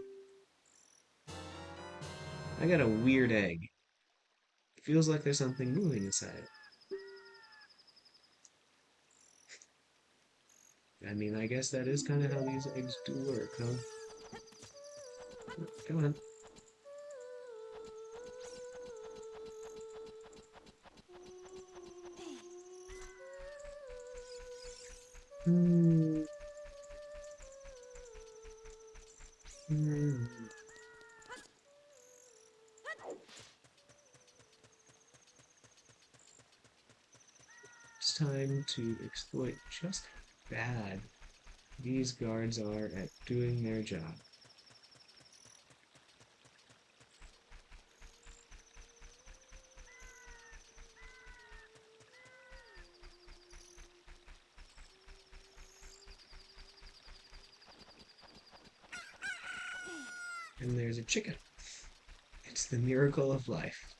I got a weird egg. It feels like there's something moving inside it. I mean, I guess that is kind of how these eggs do work, huh? Come on. Hmm. Hmm. It's time to exploit just how bad these guards are at doing their job. And there's a chicken. It's the miracle of life.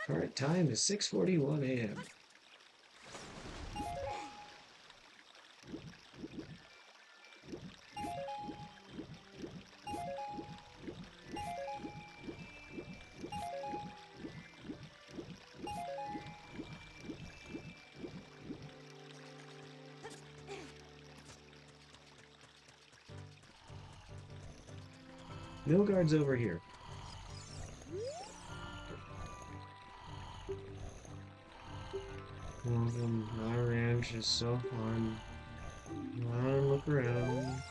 Current time is 6:41 a.m. No guards over here. Welcome. My ranch is so fun. Come on, look around.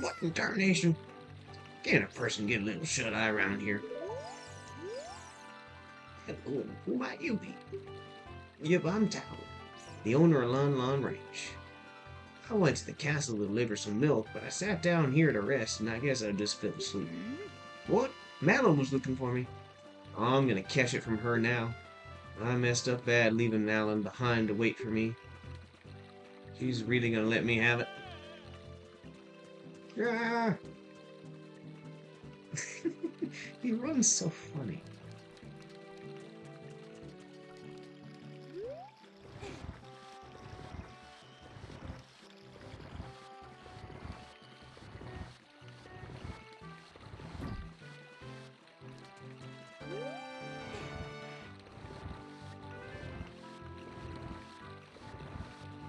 What in tarnation? Can't a person get a little shut-eye around here? Hello, who might you be? Yep, I'm Tao, the owner of Lon Lon Ranch. I went to the castle to deliver some milk, but I sat down here to rest, and I guess I just fell asleep. What? Madeline was looking for me. I'm gonna catch it from her now. I messed up bad leaving Alan behind to wait for me. She's really gonna let me have it. Ah! He runs so funny.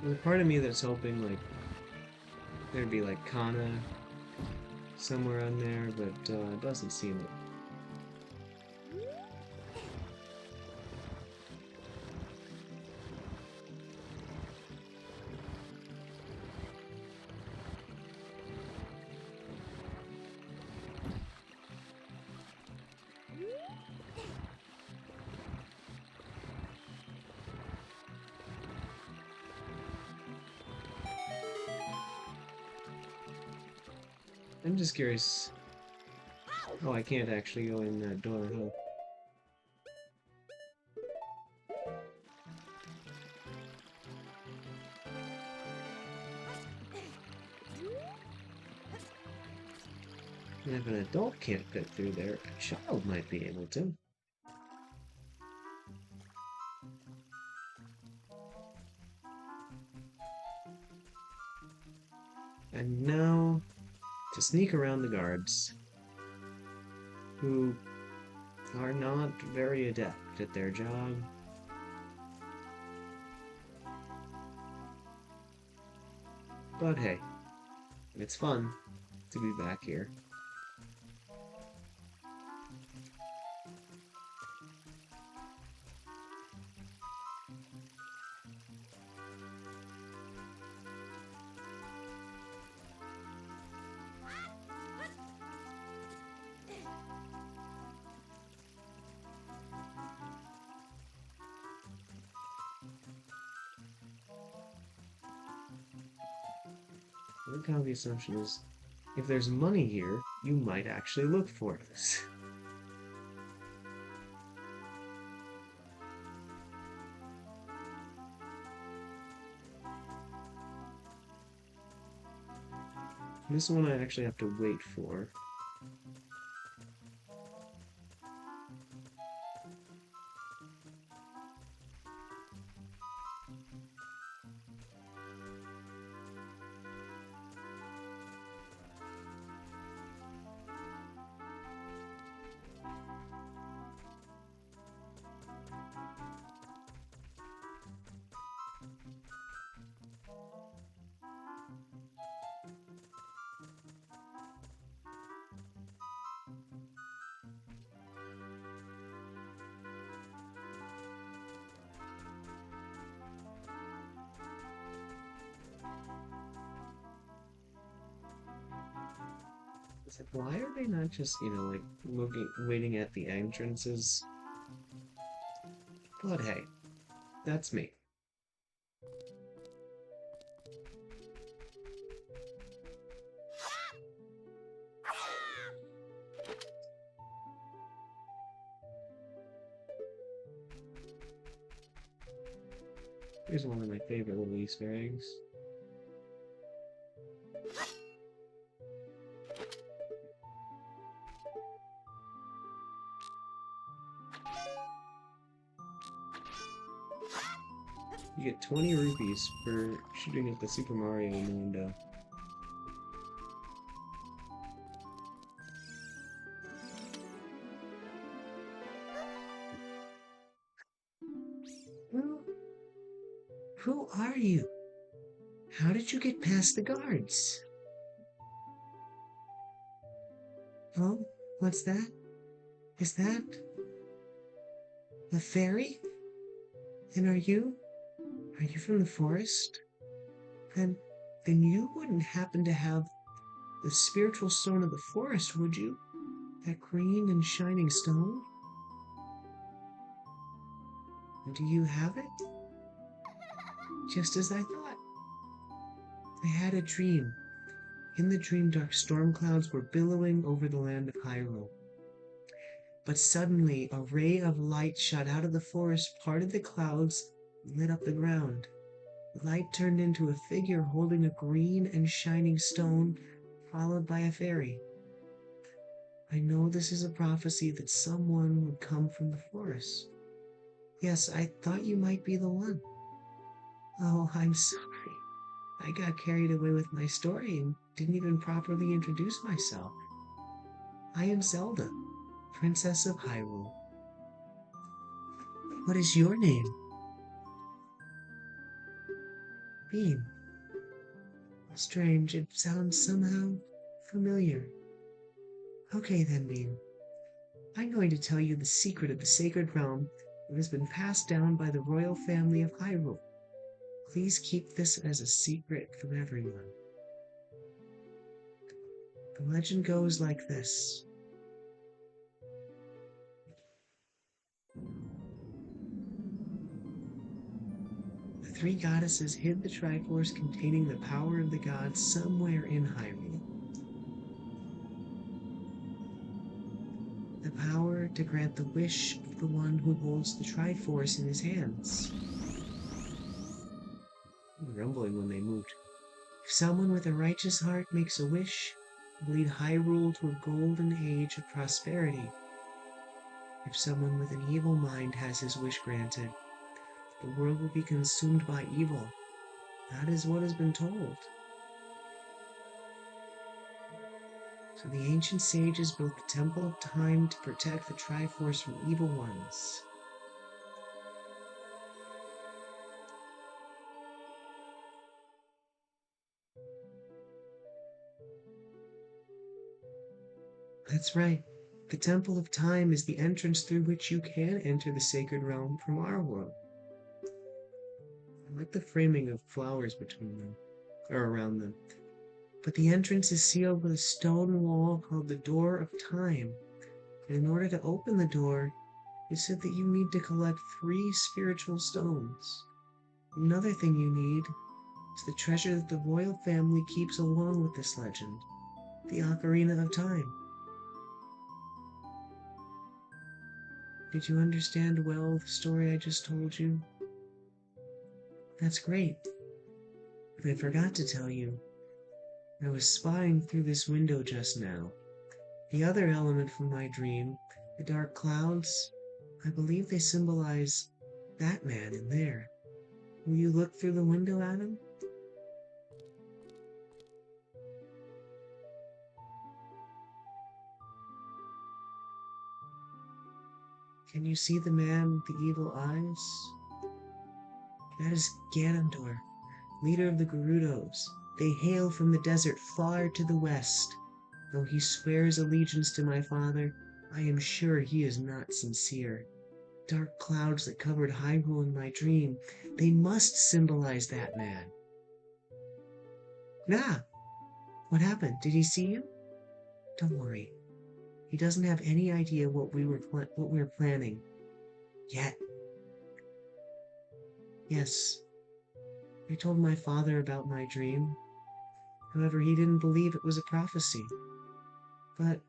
There's a part of me that's hoping like there'd be like Kana somewhere on there, but it doesn't seem it. I'm just curious. Oh, I can't actually go in that door, huh? And if an adult can't fit through there, a child might be able to. And now, to sneak around the guards, who are not very adept at their job. But hey, it's fun to be back here. Look how the assumption is, if there's money here, you might actually look for this. This one I actually have to wait for. It's like, why are they not just, like waiting at the entrances? But hey, that's me. Here's one of my favorite little Easter eggs. You get 20 rupees for shooting at the Super Mario in the window. Who are you? How did you get past the guards? Oh, what's that? Is that a fairy? And are you? Are you from the forest? Then, then you wouldn't happen to have the spiritual stone of the forest, would you? That green and shining stone? Do you have it? Just as I thought. I had a dream. In the dream, dark storm clouds were billowing over the land of Hyrule. But suddenly, a ray of light shot out of the forest, parted the clouds, and lit up the ground. The light turned into a figure holding a green and shining stone, followed by a fairy. I know this is a prophecy that someone would come from the forest. Yes, I thought you might be the one. Oh, I'm sorry. I got carried away with my story and didn't even properly introduce myself. I am Zelda, Princess of Hyrule. What is your name? Bean. Strange, it sounds somehow familiar. Okay then, Bean. I'm going to tell you the secret of the sacred realm that has been passed down by the royal family of Hyrule. Please keep this as a secret from everyone. The legend goes like this. The three goddesses hid the Triforce containing the power of the gods somewhere in Hyrule. The power to grant the wish of the one who holds the Triforce in his hands. Rumbling when they moved. If someone with a righteous heart makes a wish, it will lead Hyrule to a golden age of prosperity. If someone with an evil mind has his wish granted, the world will be consumed by evil. That is what has been told. So the ancient sages built the Temple of Time to protect the Triforce from evil ones. That's right. The Temple of Time is the entrance through which you can enter the sacred realm from our world. I like the framing of flowers between them, or around them. But the entrance is sealed with a stone wall called the Door of Time. And in order to open the door, it said that you need to collect 3 spiritual stones. Another thing you need is the treasure that the royal family keeps along with this legend, the Ocarina of Time. Did you understand well the story I just told you? That's great. But I forgot to tell you, I was spying through this window just now. The other element from my dream, the dark clouds, I believe they symbolize that man in there. Will you look through the window at him? Can you see the man with the evil eyes? That is Ganondorf, leader of the Gerudos. They hail from the desert far to the west. Though he swears allegiance to my father, I am sure he is not sincere. Dark clouds that covered Hyrule in my dream, they must symbolize that man. Nah, what happened? Did he see you? Don't worry. He doesn't have any idea what we're planning. Yet. Yes, I told my father about my dream. However, he didn't believe it was a prophecy. But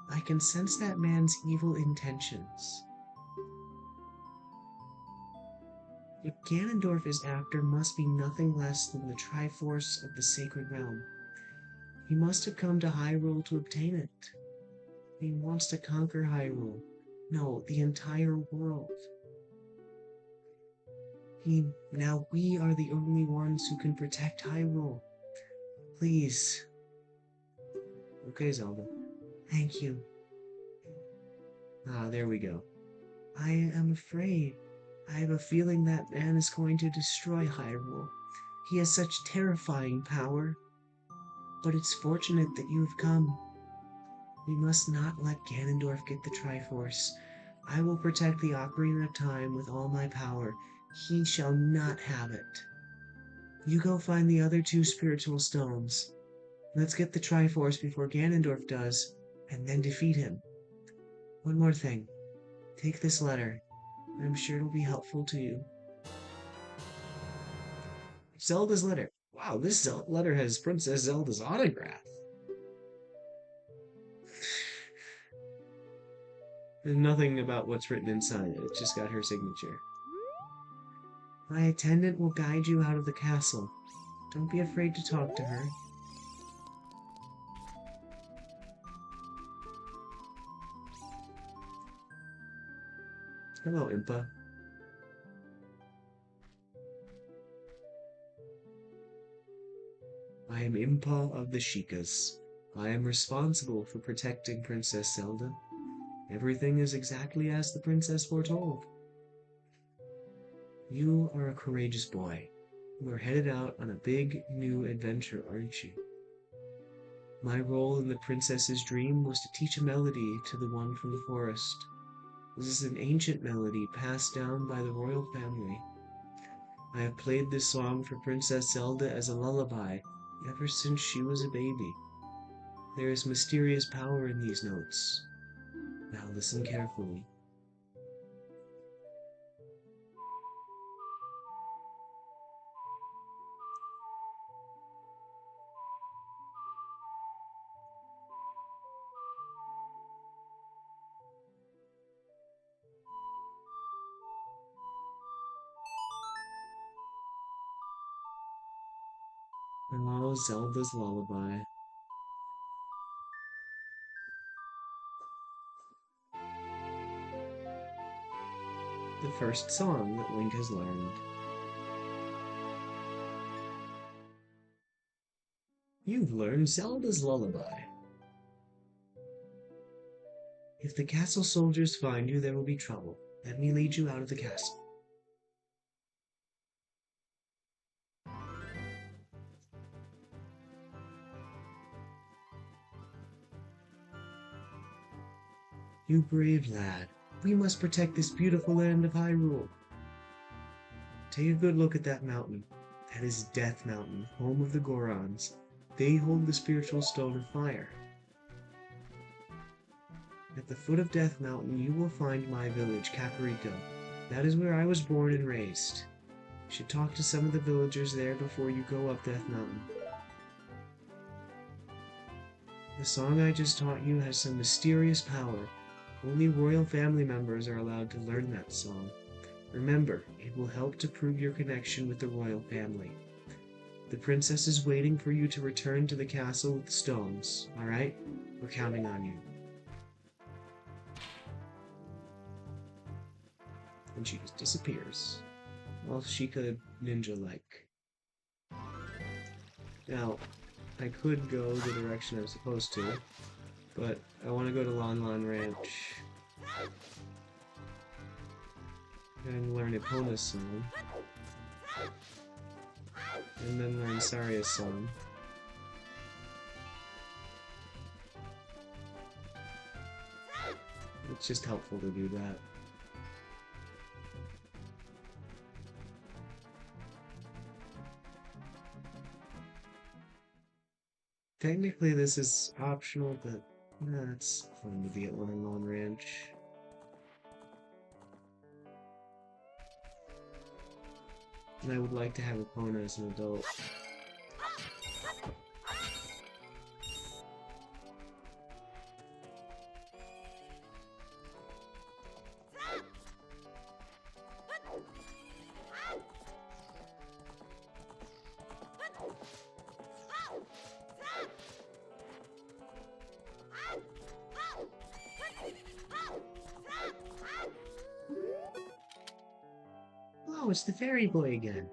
I can sense that man's evil intentions. What Ganondorf is after must be nothing less than the Triforce of the Sacred Realm. He must have come to Hyrule to obtain it. He wants to conquer Hyrule. No, the entire world. Now we are the only ones who can protect Hyrule. Please. Okay, Zelda. Thank you. Ah, there we go. I am afraid. I have a feeling that man is going to destroy Hyrule. He has such terrifying power. But it's fortunate that you have come. We must not let Ganondorf get the Triforce. I will protect the Ocarina of Time with all my power. He shall not have it. You go find the other 2 spiritual stones. Let's get the Triforce before Ganondorf does, and then defeat him. One more thing. Take this letter. I'm sure it'll be helpful to you. Zelda's letter. Wow, this letter has Princess Zelda's autograph. There's nothing about what's written inside it. It's just got her signature. My attendant will guide you out of the castle. Don't be afraid to talk to her. Hello, Impa. I am Impa of the Sheikahs. I am responsible for protecting Princess Zelda. Everything is exactly as the princess foretold. You are a courageous boy. You are headed out on a big new adventure, aren't you? My role in the princess's dream was to teach a melody to the one from the forest. This is an ancient melody passed down by the royal family. I have played this song for Princess Zelda as a lullaby ever since she was a baby. There is mysterious power in these notes. Now listen carefully. Oh, Zelda's lullaby. The first song that Link has learned. You've learned Zelda's lullaby. If the castle soldiers find you, there will be trouble. Let me lead you out of the castle. You brave lad. We must protect this beautiful land of Hyrule. Take a good look at that mountain. That is Death Mountain, home of the Gorons. They hold the spiritual stone of fire. At the foot of Death Mountain, you will find my village, Kakariko. That is where I was born and raised. You should talk to some of the villagers there before you go up Death Mountain. The song I just taught you has some mysterious power. Only royal family members are allowed to learn that song. Remember, it will help to prove your connection with the royal family. The princess is waiting for you to return to the castle with the stones, alright? We're counting on you. And she just disappears. All Sheikah ninja-like. Now, I could go the direction I'm supposed to, but I want to go to Lon Lon Ranch and learn Epona's song, and then learn Saria's song. It's just helpful to do that. Technically this is optional, but it's fun to be at Lon Lon Ranch. And I would like to have Epona as an adult. Oh, it's the fairy boy again.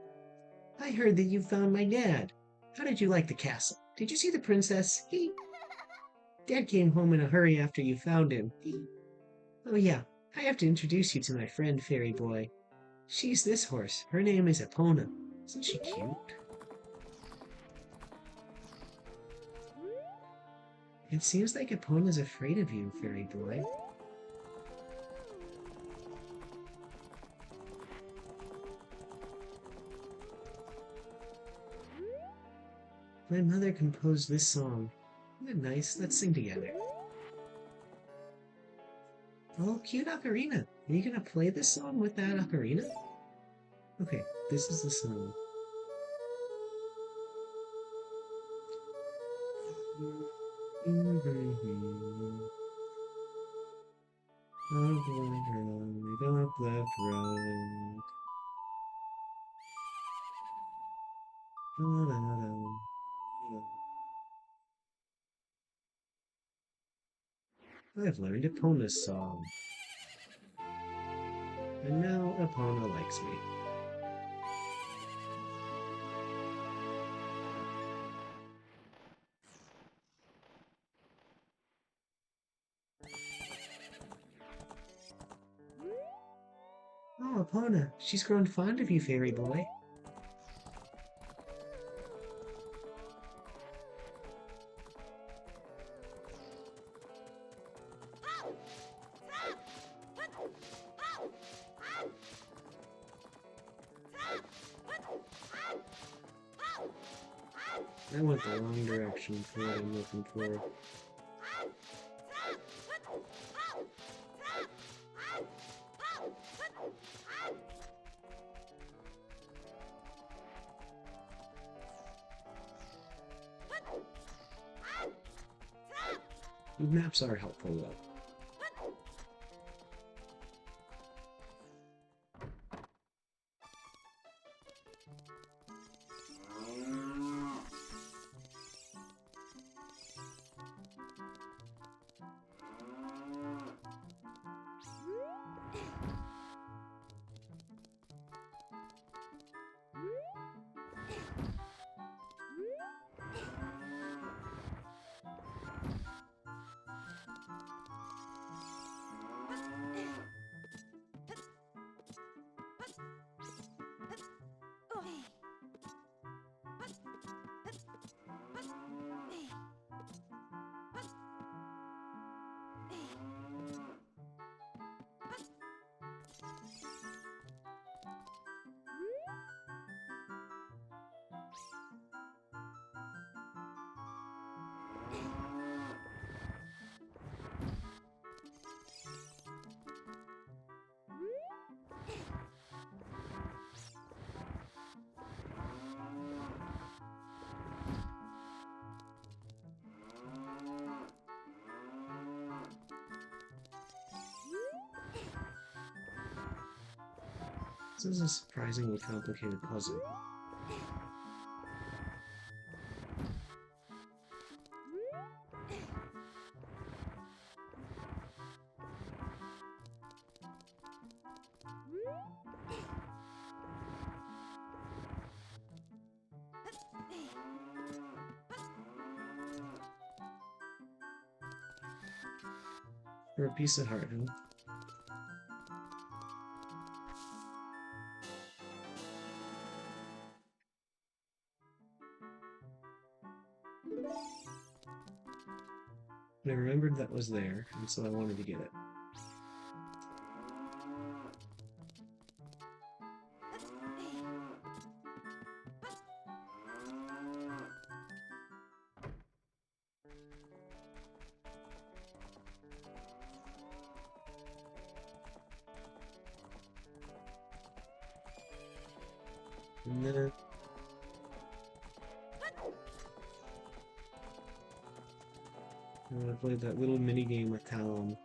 I heard that you found my dad. How did you like the castle? Did you see the princess? Dad came home in a hurry after you found him. Oh yeah, I have to introduce you to my friend, fairy boy. She's this horse. Her name is Epona. Isn't she cute? It seems like Epona's afraid of you, fairy boy. My mother composed this song. Isn't it nice? Let's sing together. Oh, cute ocarina. Are you gonna play this song with that ocarina? Okay, this is the song. Up, left, right, up, left, right. I've learned Epona's song, and now Epona likes me. Oh, Epona, she's grown fond of you, fairy boy. I went the wrong direction for what I'm looking for. Maps are helpful, though. This is a surprisingly complicated puzzle. For a piece of heart, huh? I remembered that was there, and so I wanted to get it. And then I played that little mini game with Talon.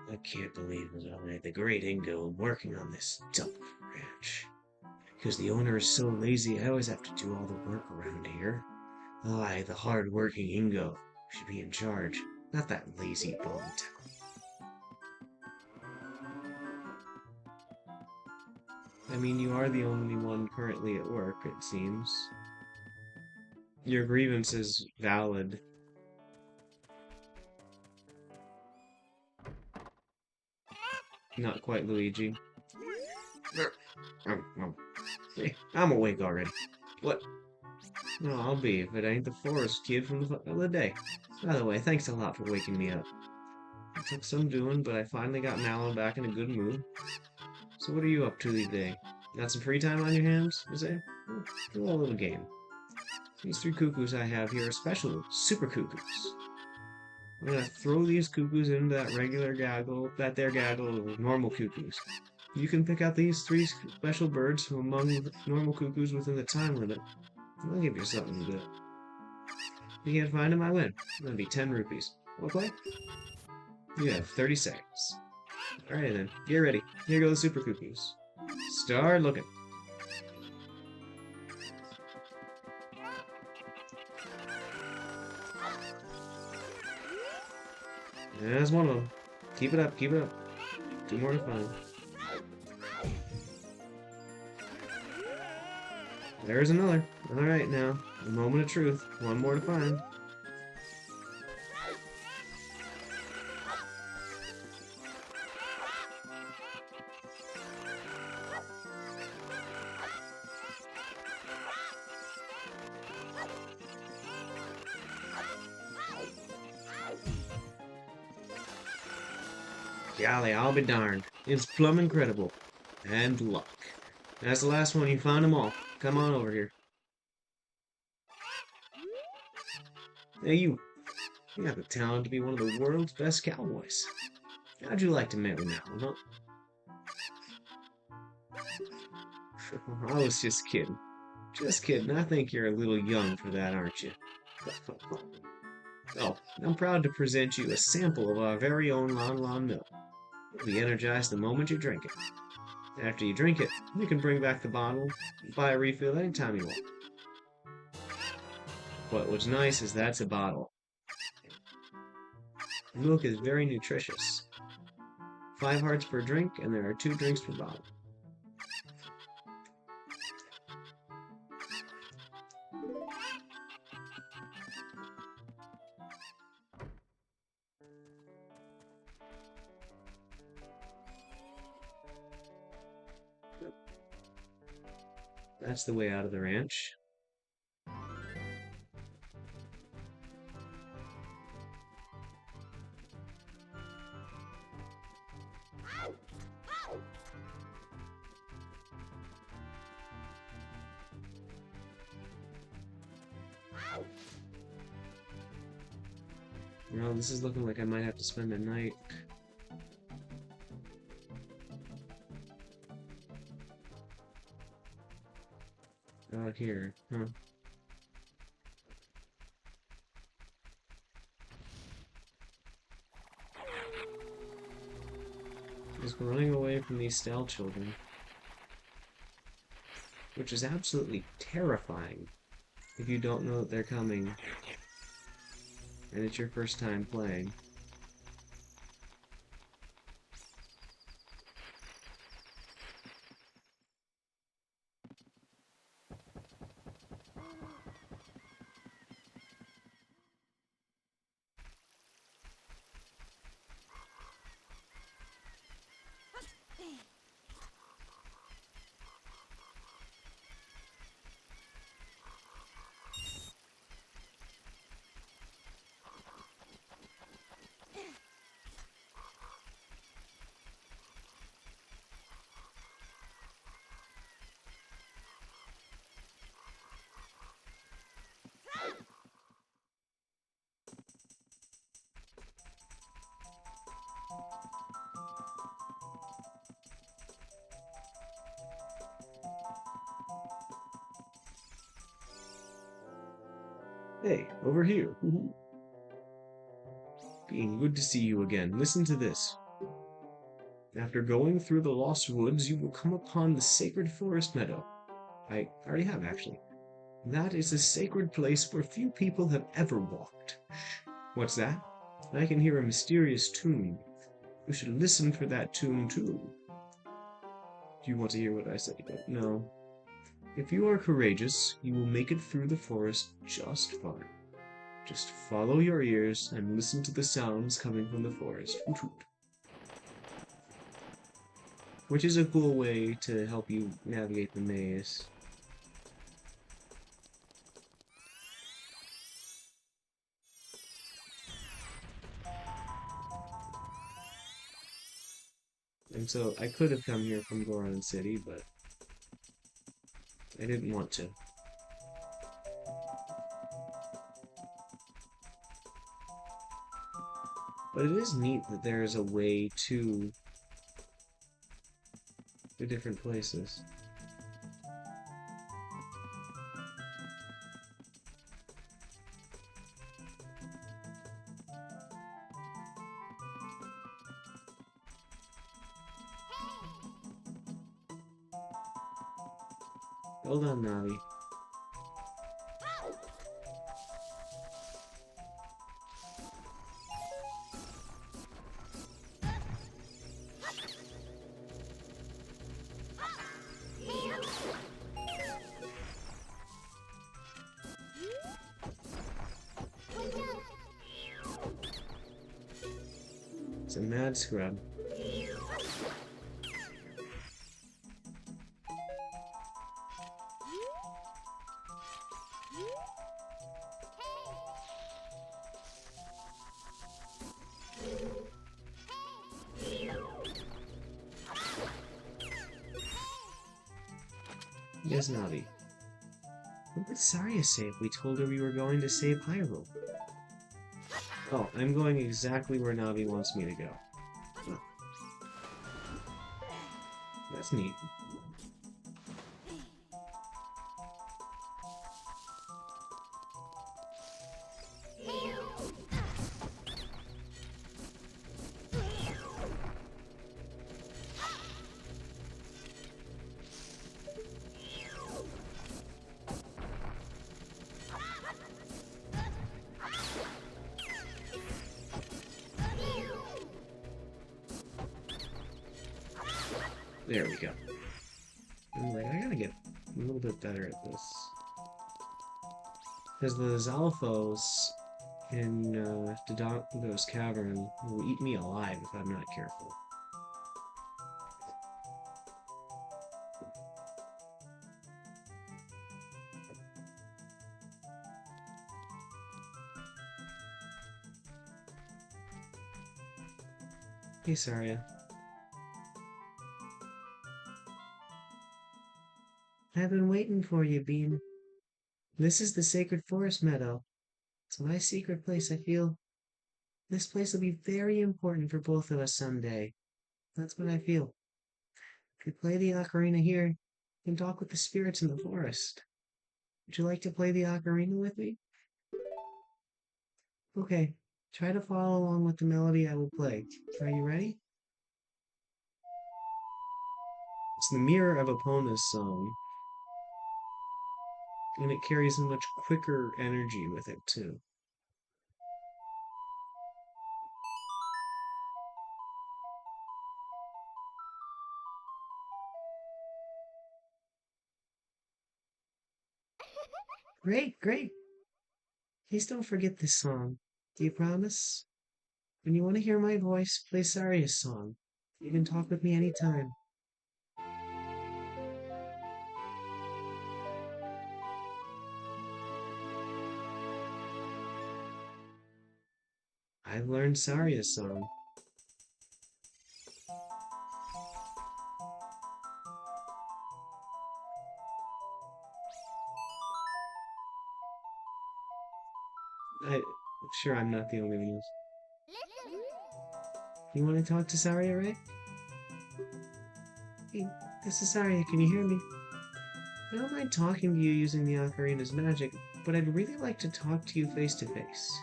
I can't believe it. I had the great Ingo working on this dump ranch. Because the owner is so lazy, I always have to do all the work around here. I, the hard-working Ingo, should be in charge, not that lazy bum town. I mean, you are the only one currently at work, it seems. Your grievance is valid. Not quite, Luigi. Hey, I'm awake already. What? No, I'll be if it ain't the forest kid from the other day. By the way, thanks a lot for waking me up. It took some doing, but I finally got Mallow back in a good mood. So what are you up to today? Got some free time on your hands, is it? Well, do a little game. These three cuckoos I have here are special super cuckoos. I'm gonna throw these cuckoos into that there gaggle of normal cuckoos. You can pick out these three special birds from among the normal cuckoos within the time limit. I'll give you something to do. If you can't find them, I win. That'll be 10 rupees. What play? You have 30 seconds. Alright then, get ready. Here go the super cuckoos. Start looking. There's one of them. Keep it up, keep it up. Two more to find. There's another. Alright now, a moment of truth. One more to find. Golly, I'll be darned. It's plumb incredible. And luck. That's the last one. You found them all. Come on over here. Hey, you. You have the talent to be one of the world's best cowboys. How'd you like to meet me now, huh? I was just kidding. Just kidding. I think you're a little young for that, aren't you? Oh, I'm proud to present you a sample of our very own Lon Lon milk. You'll be energized the moment you drink it. After you drink it, you can bring back the bottle and buy a refill anytime you want. But what's nice is that's a bottle. Milk is very nutritious. 5 hearts per drink, and there are 2 drinks per bottle. That's the way out of the ranch. You know, this is looking like I might have to spend the night. Out here, huh? Just running away from these stall children. Which is absolutely terrifying if you don't know that they're coming and it's your first time playing. Hey, over here. Being good to see you again. Listen to this. After going through the Lost Woods, you will come upon the Sacred Forest Meadow. I already have, actually. That is a sacred place where few people have ever walked. What's that? I can hear a mysterious tune. You should listen for that tune, too. Do you want to hear what I say? No. If you are courageous, you will make it through the forest just fine. Just follow your ears and listen to the sounds coming from the forest. Hoot hoot. Which is a cool way to help you navigate the maze. And so I could have come here from Goron City, but I didn't want to. But it is neat that there is a way to the different places. Hold on, Navi. It's a mad scrub. Yes, Navi. What did Saria say if we told her we were going to save Hyrule? Oh, I'm going exactly where Navi wants me to go. Huh. That's neat. There we go. I'm like, I gotta get a little bit better at this. Because the Zalfos in Dodongo's Cavern will eat me alive if I'm not careful. Hey, Saria. I've been waiting for you, Bean. This is the Sacred Forest Meadow. It's my secret place. I feel this place will be very important for both of us someday. That's what I feel. If we play the ocarina here, we can talk with the spirits in the forest. Would you like to play the ocarina with me? Okay, try to follow along with the melody I will play. Are you ready? It's the Mirror of Epona's song, and it carries a much quicker energy with it, too. Great, great. Please don't forget this song. Do you promise? When you want to hear my voice, play Saria's song. You can talk with me anytime. I've learned Saria's song. I'm sure I'm not the only one who's. You want to talk to Saria, right? Hey, this is Saria. Can you hear me? I don't mind talking to you using the ocarina's magic, but I'd really like to talk to you face to face.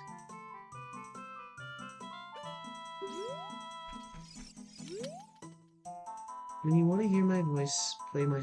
When you want to hear my voice, play my.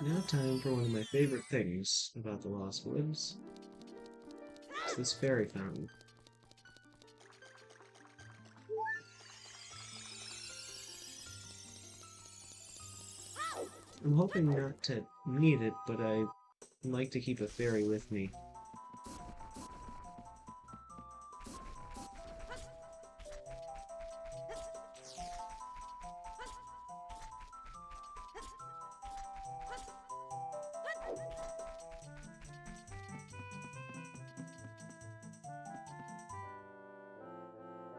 Now, time for one of my favorite things about the Lost Woods. It's this fairy fountain. I'm hoping not to need it, but I I'd like to keep a fairy with me.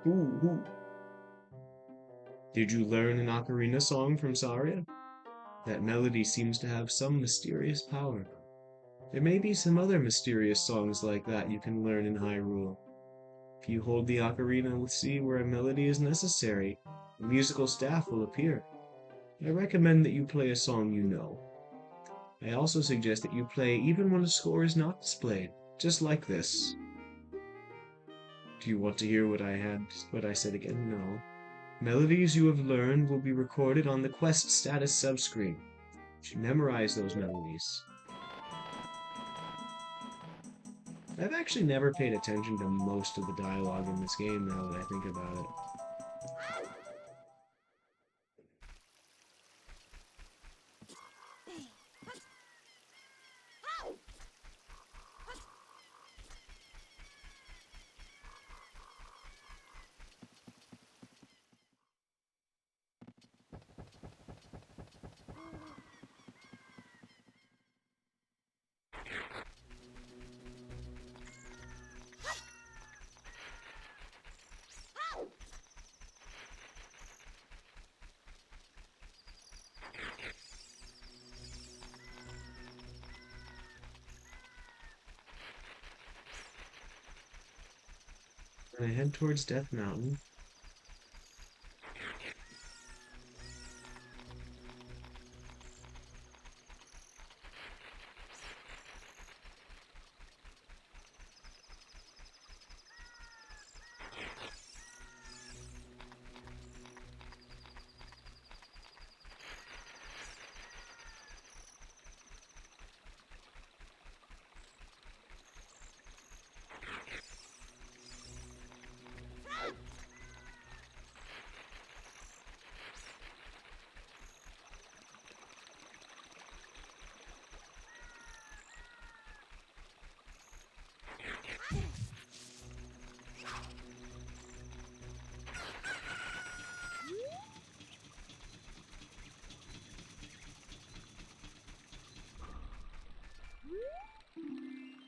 Ooh. Did you learn an ocarina song from Saria? That melody seems to have some mysterious power. There may be some other mysterious songs like that you can learn in Hyrule. If you hold the ocarina and see where a melody is necessary, a musical staff will appear. I recommend that you play a song you know. I also suggest that you play even when a score is not displayed, just like this. Do you want to hear what I said again? No. Melodies you have learned will be recorded on the quest status subscreen. You should memorize those melodies. I've actually never paid attention to most of the dialogue in this game now that I think about it. I head towards Death Mountain.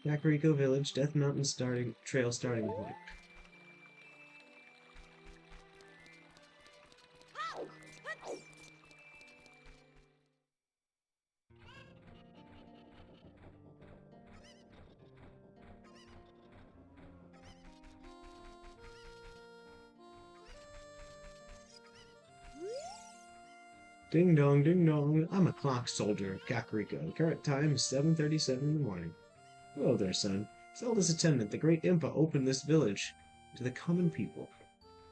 Kakariko Village, Death Mountain trail starting point. Ding dong, ding dong. I'm a clock soldier of Kakariko. Current time is 7:37 in the morning. Hello there, son. Zelda's attendant, the great Impa, opened this village to the common people.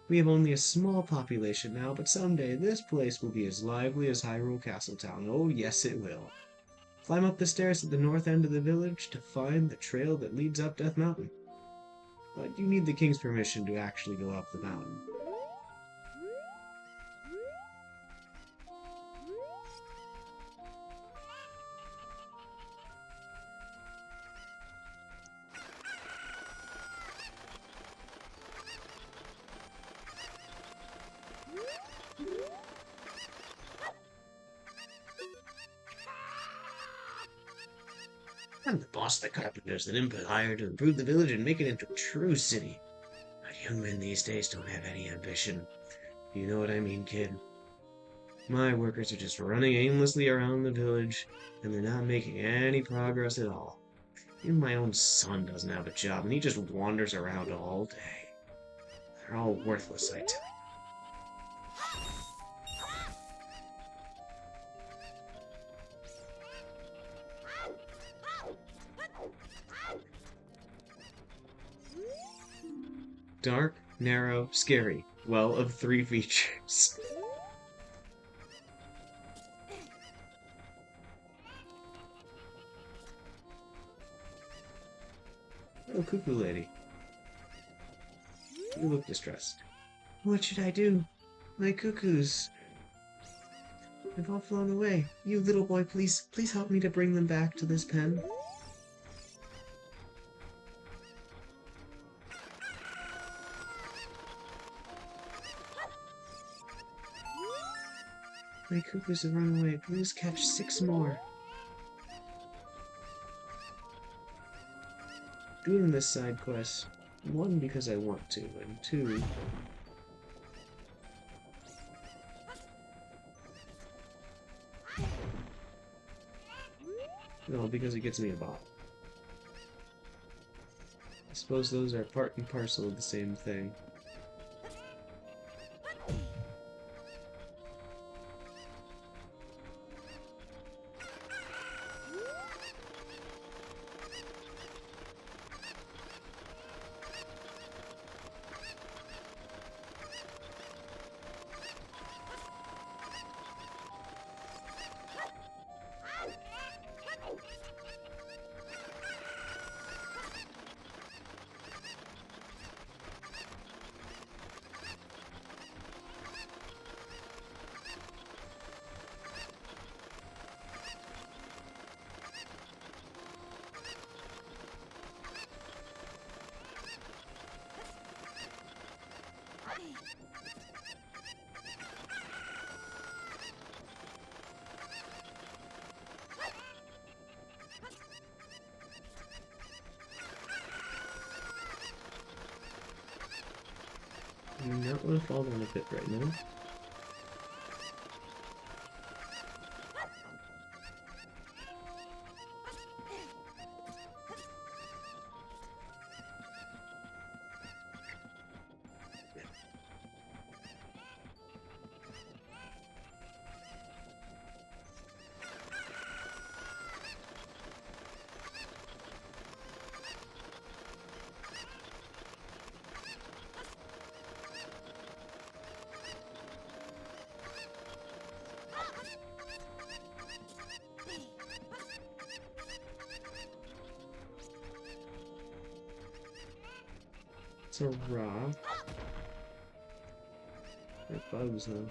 We have only a small population now, but someday this place will be as lively as Hyrule Castletown. Oh, yes, it will. Climb up the stairs at the north end of the village to find the trail that leads up Death Mountain. But you need the king's permission to actually go up the mountain. I'm the boss of the carpenters that Impa hired to improve the village and make it into a true city. But young men these days don't have any ambition. You know what I mean, kid? My workers are just running aimlessly around the village, and they're not making any progress at all. Even my own son doesn't have a job, and he just wanders around all day. They're all worthless, I tell you. Dark, narrow, scary. Well, of 3 features. Oh, Cuckoo Lady. You look distressed. What should I do? My cuckoos. They've all flown away. You little boy, please help me to bring them back to this pen. My cuckoos have run away. Please catch 6 more. Doing this side quest, 1, because I want to, and 2, no, because it gets me a bot. I suppose those are part and parcel of the same thing. I do not want to fall down a pit right now. It's a rock. They're bugs, though.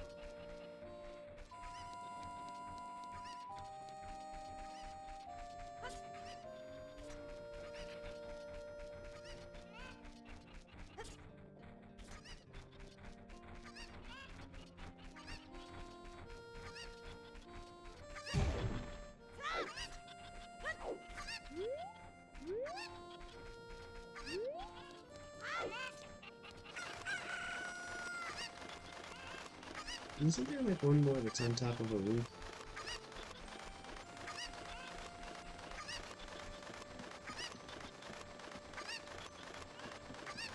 Isn't there like one more that's on top of a roof?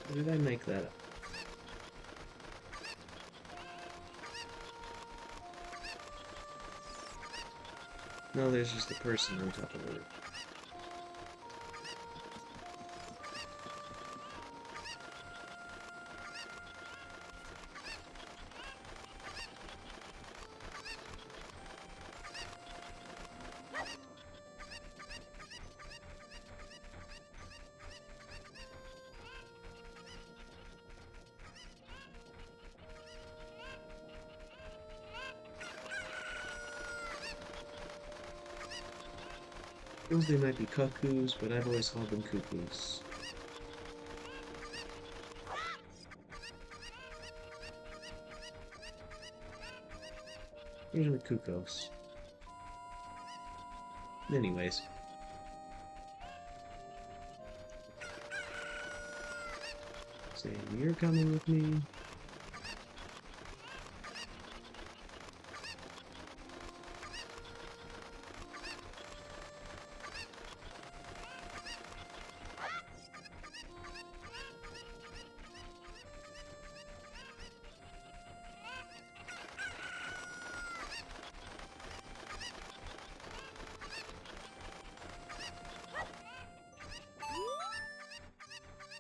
Or did I make that up? No, there's just a person on top of the roof. Suppose they might be cuckoos, but I've always called them cuckoos. Usually cuckoos. Anyways. Saying you're coming with me.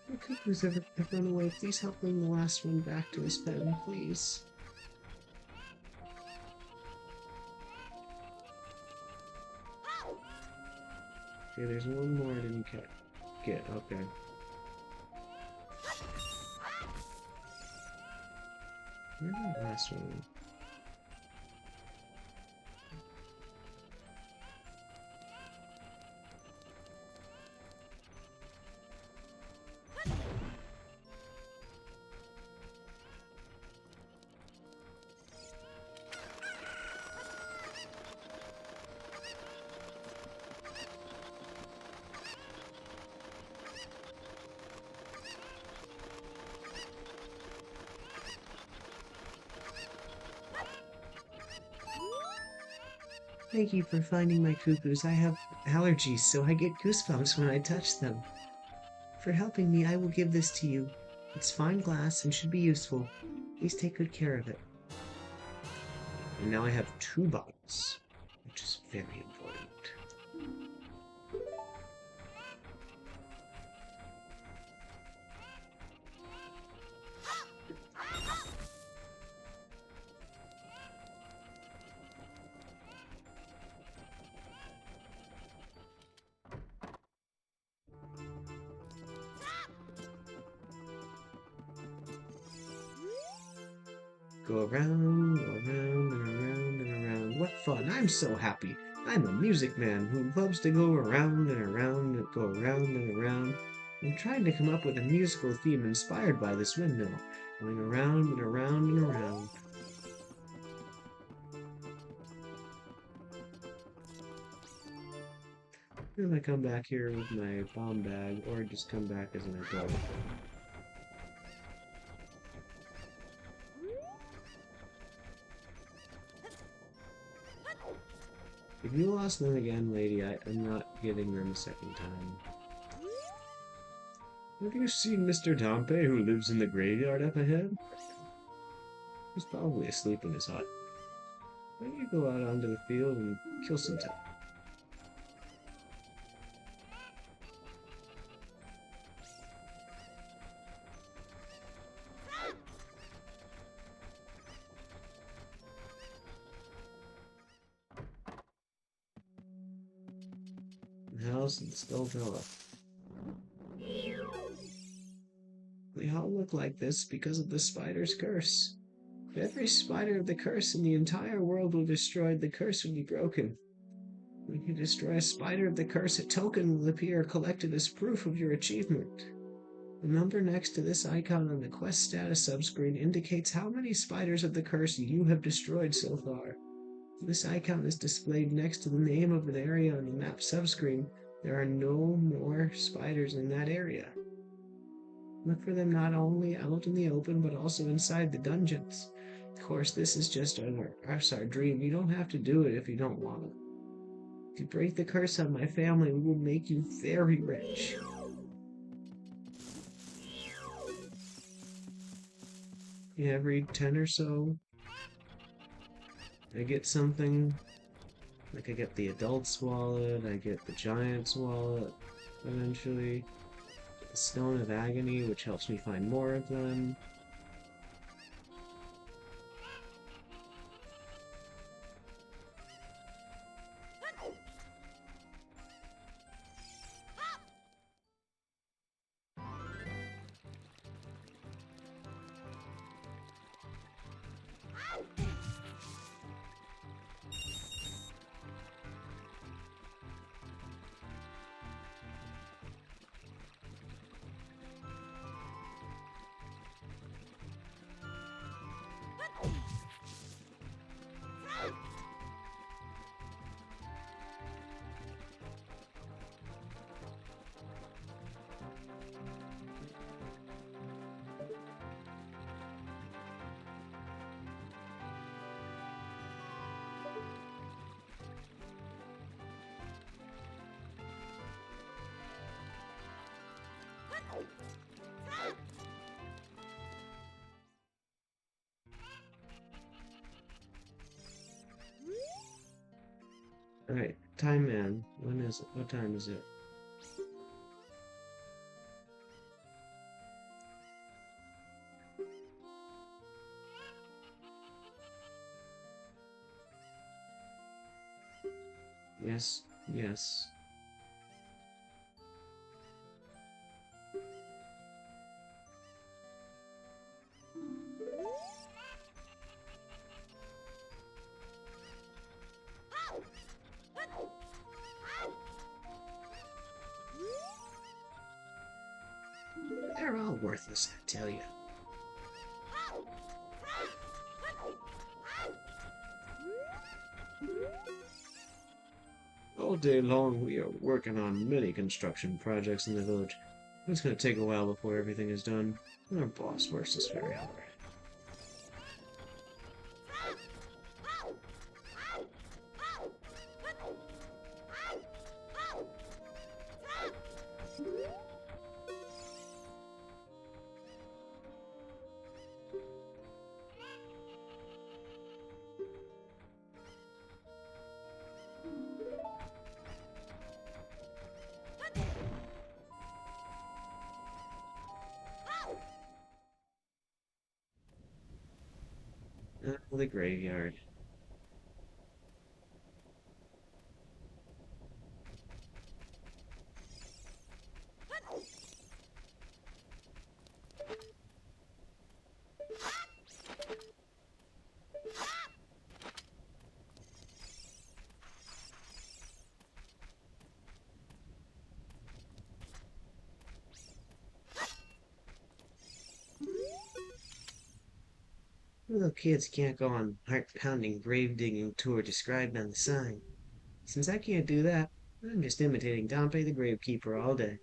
The cuckoos have run away. Please help bring the last one back to his pen, please. Okay, there's one more I didn't get. Okay. Where's that last one? Thank you for finding my cuckoos. I have allergies, so I get goosebumps when I touch them. For helping me, I will give this to you. It's fine glass and should be useful. Please take good care of it. And now I have 2 bottles, which is very important. Go around, go around, and around, and around. What fun! I'm so happy. I'm a music man who loves to go around and around and go around and around. I'm trying to come up with a musical theme inspired by this windmill, going around and around and around. Then I come back here with my bomb bag, or just come back as an adult. If you lost them again, lady, I'm not getting them a second time. Have you seen Mr. Dompe, who lives in the graveyard up ahead? He's probably asleep in his hut. Why don't you go out onto the field and kill some time? The house and still fill up. They all look like this because of the spider's curse. If every spider of the curse in the entire world were destroyed, the curse would be broken. When you destroy a spider of the curse, a token will appear collected as proof of your achievement. The number next to this icon on the quest status subscreen indicates how many spiders of the curse you have destroyed so far. This icon is displayed next to the name of an area on the map subscreen. There are no more spiders in that area. Look for them not only out in the open, but also inside the dungeons. Of course, this is just our dream. You don't have to do it if you don't want to. If you break the curse on my family, we will make you very rich. Every 10 or so, I get something. Like I get the adult's wallet, I get the giant's wallet, eventually. The Stone of Agony, which helps me find more of them. Alright, Time Man. When is it? What time is it? Yes, yes. They're all worthless, I tell you. All day long, we are working on many construction projects in the village. It's going to take a while before everything is done. Our boss works us very hard. the graveyard. Little kids can't go on heart-pounding grave-digging tour described on the sign. Since I can't do that, I'm just imitating Dompe the Gravekeeper all day.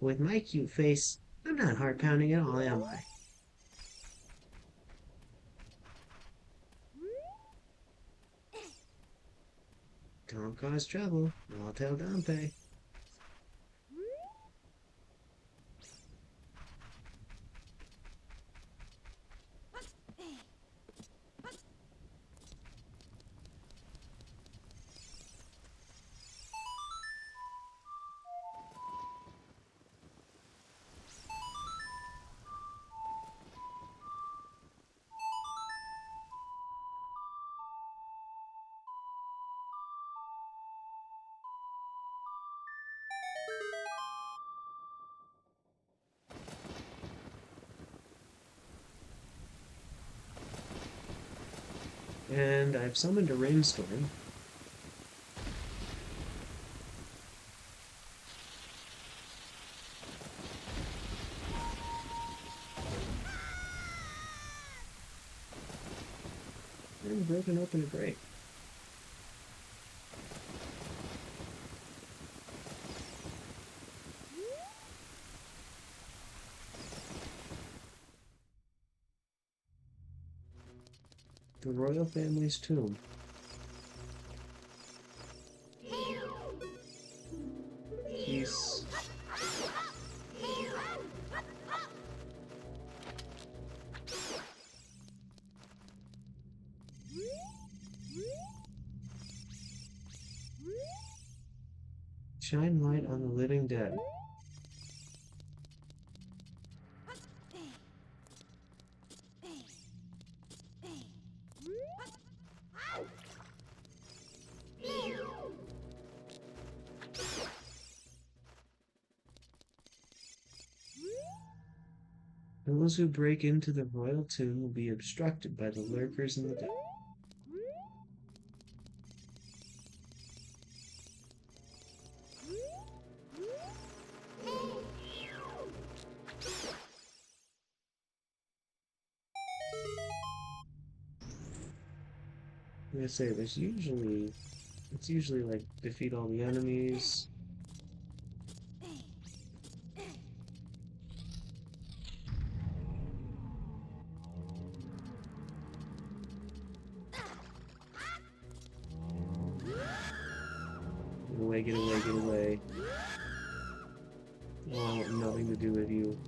With my cute face, I'm not heart-pounding at all, am I? Don't cause trouble. I'll tell Dompe. And I've summoned a rainstorm. And broken open a grate. The royal family's tomb. Peace. Shine light on the living dead. Those who break into the royal tomb will be obstructed by the lurkers in the dead. I'm gonna say it's usually like defeat all the enemies. Get away, get away, get away. I want nothing to do with you.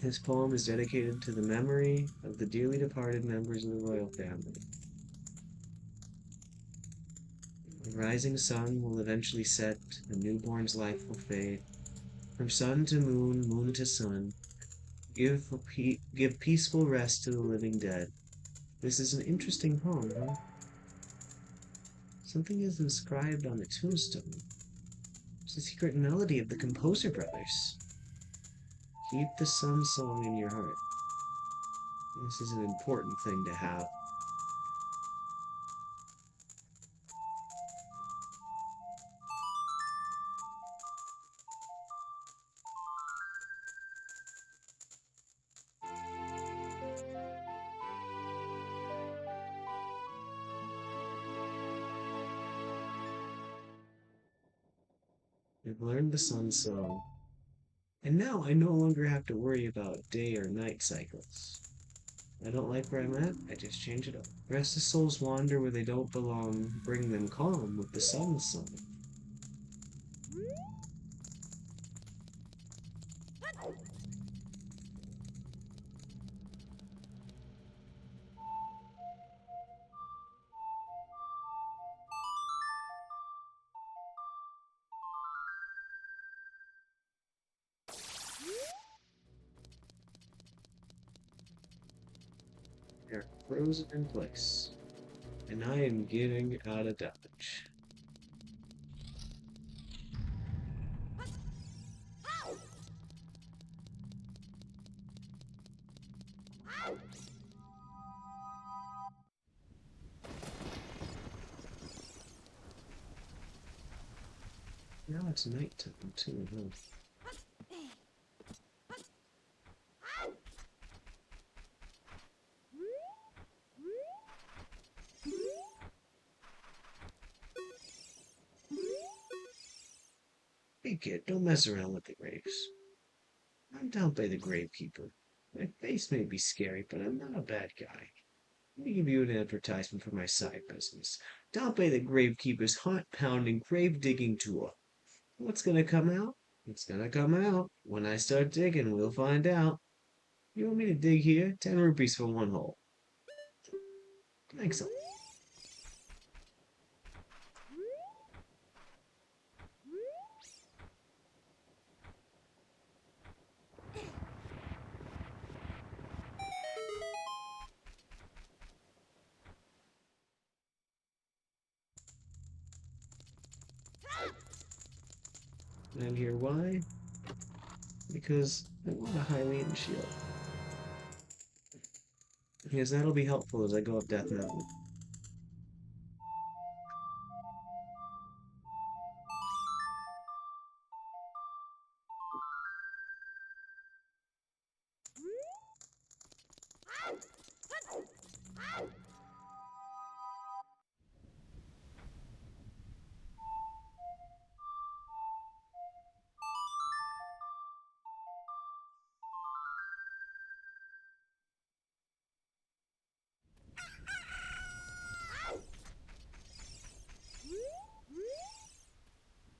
This poem is dedicated to the memory of the dearly departed members of the royal family. The rising sun will eventually set, the newborn's life will fade. From sun to moon, moon to sun, give peaceful rest to the living dead. This is an interesting poem, huh? Something is inscribed on the tombstone. It's the secret melody of the Composer Brothers. Keep the sun song in your heart. This is an important thing to have. I've learned the sun song, and now I no longer have to worry about day or night cycles. I don't like where I'm at, I just change it up. Restless souls wander where they don't belong, bring them calm with the sun song. Frozen in place. And I am getting out of dodge. Now it's nighttime too, huh? Hey kid, don't mess around with the graves. I'm down by the gravekeeper. My face may be scary, but I'm not a bad guy. Let me give you an advertisement for my side business. Down by the gravekeeper's heart-pounding grave-digging tour. What's gonna come out? It's gonna come out. When I start digging, we'll find out. You want me to dig here? 10 rupees for one hole. Thanks. And here why? Because I want a Hylian shield. Because that'll be helpful as I go up Death Mountain.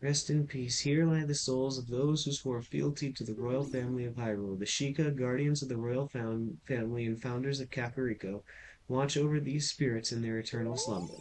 Rest in peace. Here lie the souls of those who swore fealty to the royal family of Hyrule. The Sheikah, guardians of the royal family and founders of Kakariko, watch over these spirits in their eternal slumber.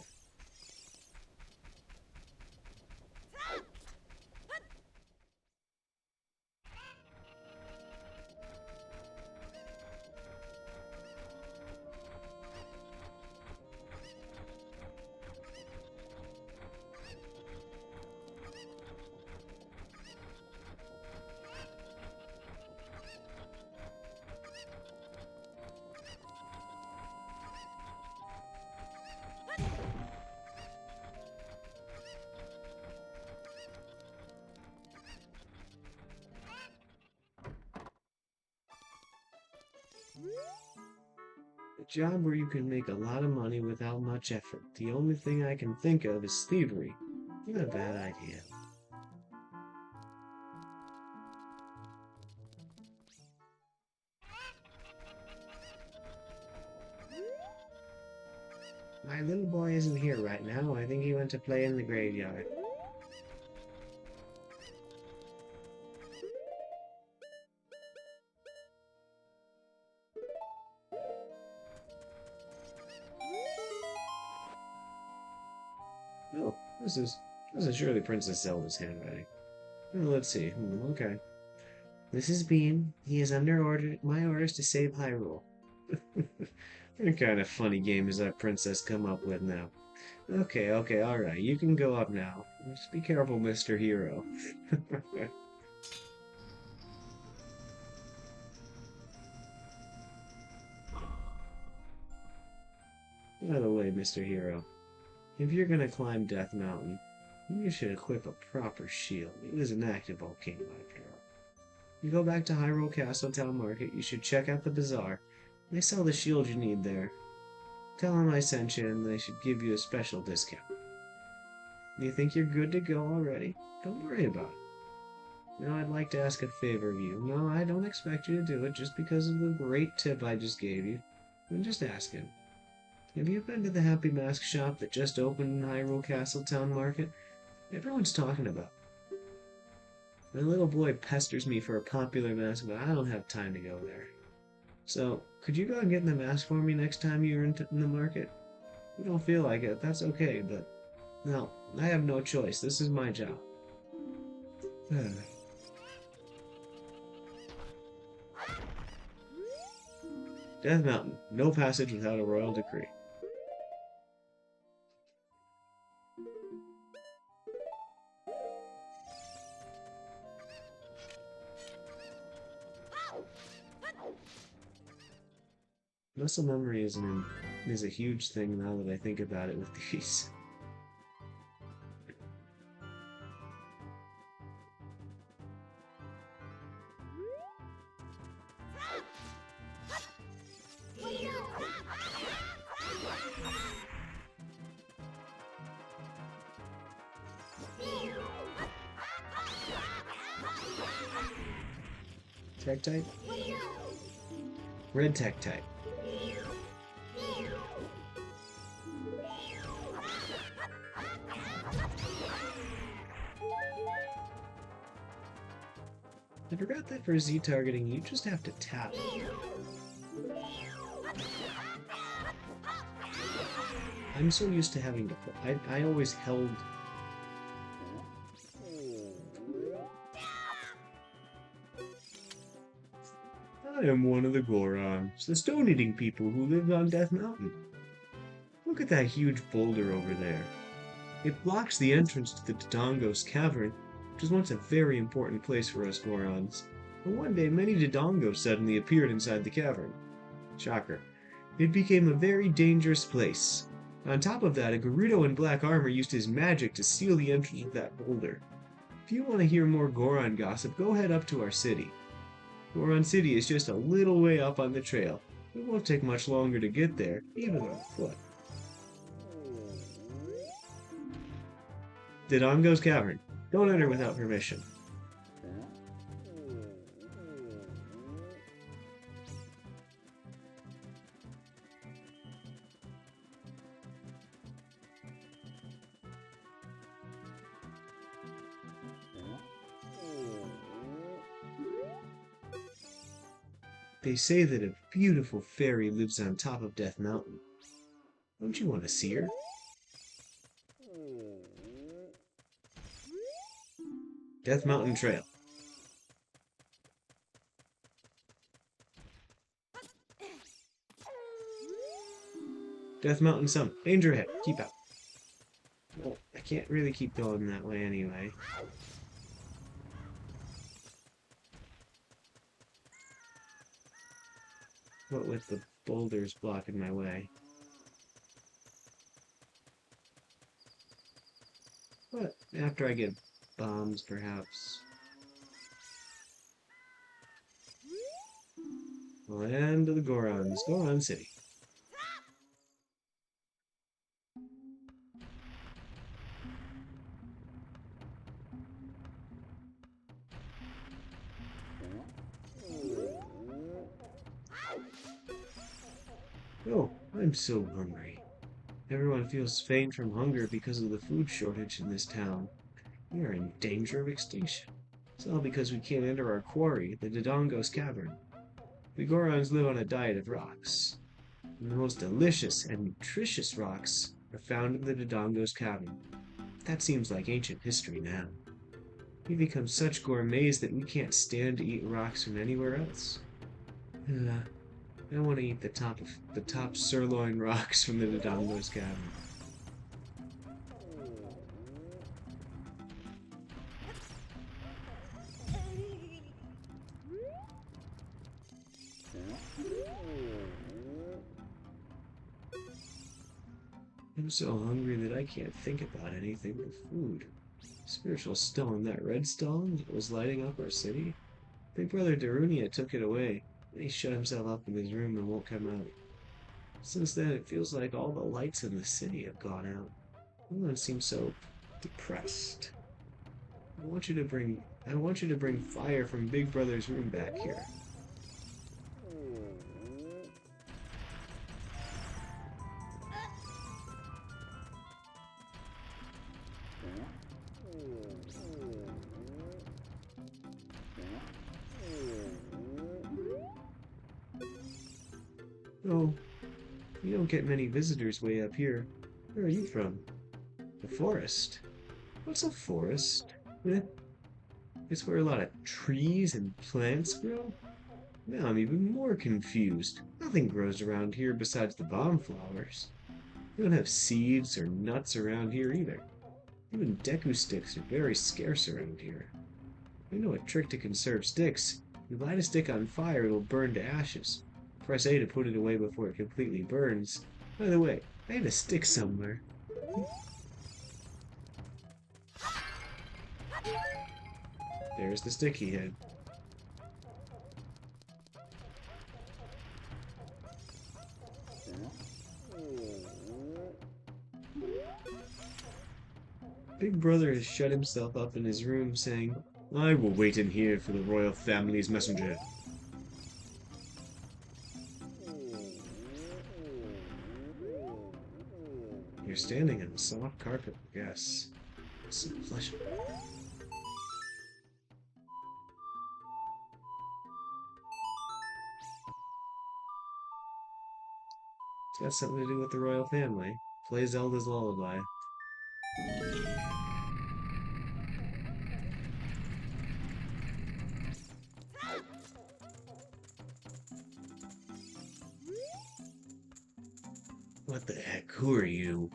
A job where you can make a lot of money without much effort. The only thing I can think of is thievery. Not a bad idea. My little boy isn't here right now. I think he went to play in the graveyard. Oh, this is surely Princess Zelda's handwriting. Well, let's see. Okay. This is Bean. He is under my orders to save Hyrule. What kind of funny game is that princess come up with now? Okay, alright. You can go up now. Just be careful, Mr. Hero. By the way, Mr. Hero, if you're gonna climb Death Mountain, you should equip a proper shield. It is an active volcano after all. You go back to Hyrule Castle Town Market, you should check out the bazaar. They sell the shield you need there. Tell them I sent you and they should give you a special discount. You think you're good to go already? Don't worry about it. Now I'd like to ask a favor of you. No, I don't expect you to do it just because of the great tip I just gave you. I'm just asking. Have you been to the Happy Mask shop that just opened in Hyrule Castle Town Market? Everyone's talking about it. My little boy pesters me for a popular mask, but I don't have time to go there. So, could you go and get the mask for me next time you're in the market? If you don't feel like it, that's okay, but no, I have no choice. This is my job. Death Mountain. No passage without a royal decree. Muscle memory is a huge thing now that I think about it with these. Tech type? Red tech type. I forgot that for Z targeting, you just have to tap. I'm so used to having to. I always held. I am one of the Gorons, the stone-eating people who live on Death Mountain. Look at that huge boulder over there. It blocks the entrance to the Dodongo's Cavern, which was once a very important place for us Gorons. But one day, many Dodongos suddenly appeared inside the cavern. Shocker. It became a very dangerous place. On top of that, a Gerudo in black armor used his magic to seal the entrance of that boulder. If you want to hear more Goron gossip, go head up to our city. Goron City is just a little way up on the trail. It won't take much longer to get there, even on foot. Dodongo's Cavern. Don't enter without permission. They say that a beautiful fairy lives on top of Death Mountain. Don't you want to see her? Death Mountain Trail. Death Mountain Summit. Danger ahead. Keep out. Well, I can't really keep going that way anyway. What with the boulders blocking my way. But after I get bombs, perhaps. Land of the Gorons. Goron City. Oh, I'm so hungry. Everyone feels faint from hunger because of the food shortage in this town. We are in danger of extinction. It's all because we can't enter our quarry, the Dodongo's Cavern. We Gorons live on a diet of rocks. And the most delicious and nutritious rocks are found in the Dodongo's Cavern. That seems like ancient history now. We've become such gourmets that we can't stand to eat rocks from anywhere else. I want to eat the top sirloin rocks from the Dodongo's Cavern. I'm so hungry that I can't think about anything but food. Spiritual stone, that red stone that was lighting up our city? Big Brother Darunia took it away. He shut himself up in his room and won't come out. Since then, it feels like all the lights in the city have gone out. Everyone seems so depressed. I want you to bring fire from Big Brother's room back here. Oh, you don't get many visitors way up here. Where are you from? The forest. What's a forest? Eh? It's where a lot of trees and plants grow? Now I'm even more confused. Nothing grows around here besides the bomb flowers. We don't have seeds or nuts around here either. Even Deku sticks are very scarce around here. I know a trick to conserve sticks. You light a stick on fire, it'll burn to ashes. Press A to put it away before it completely burns. By the way, I had a stick somewhere. There's the stick he had. Big Brother has shut himself up in his room, saying, I will wait in here for the royal family's messenger. You're standing on a soft carpet, yes. So pleasant. It's got something to do with the royal family. Play Zelda's lullaby. What the heck? Who are you?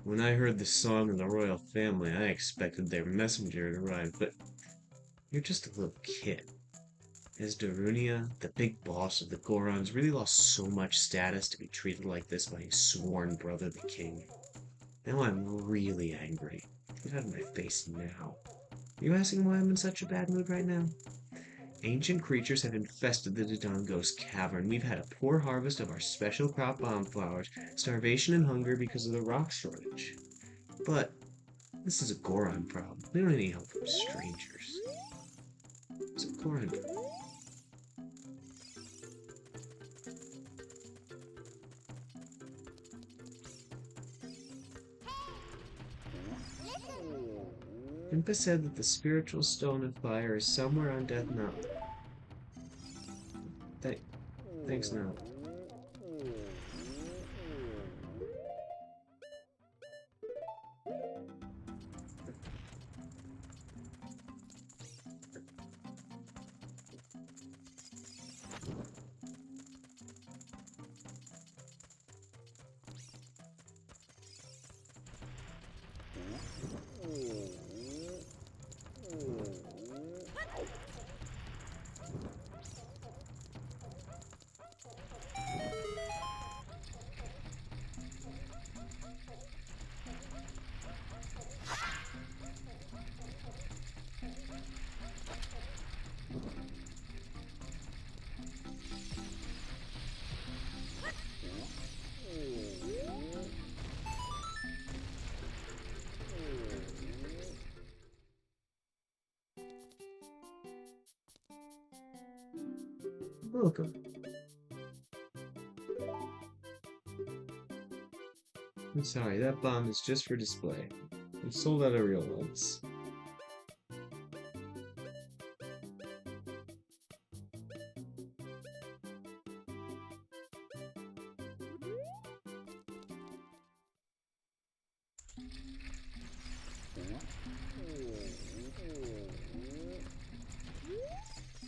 When I heard the song of the royal family, I expected their messenger to arrive, but you're just a little kid. Has Darunia, the big boss of the Gorons, really lost so much status to be treated like this by his sworn brother, the king? Now I'm really angry. Get out of my face now. Are you asking why I'm in such a bad mood right now? Ancient creatures have infested the Dodongo's cavern. We've had a poor harvest of our special crop bomb flowers, starvation and hunger because of the rock shortage. But this is a Goron problem. We don't need any help from strangers. It's a Goron problem. Impa said that the spiritual stone of fire is somewhere on Death Mountain. Th Thanks, now. Welcome. I'm sorry, that bomb is just for display. We've sold out of real ones.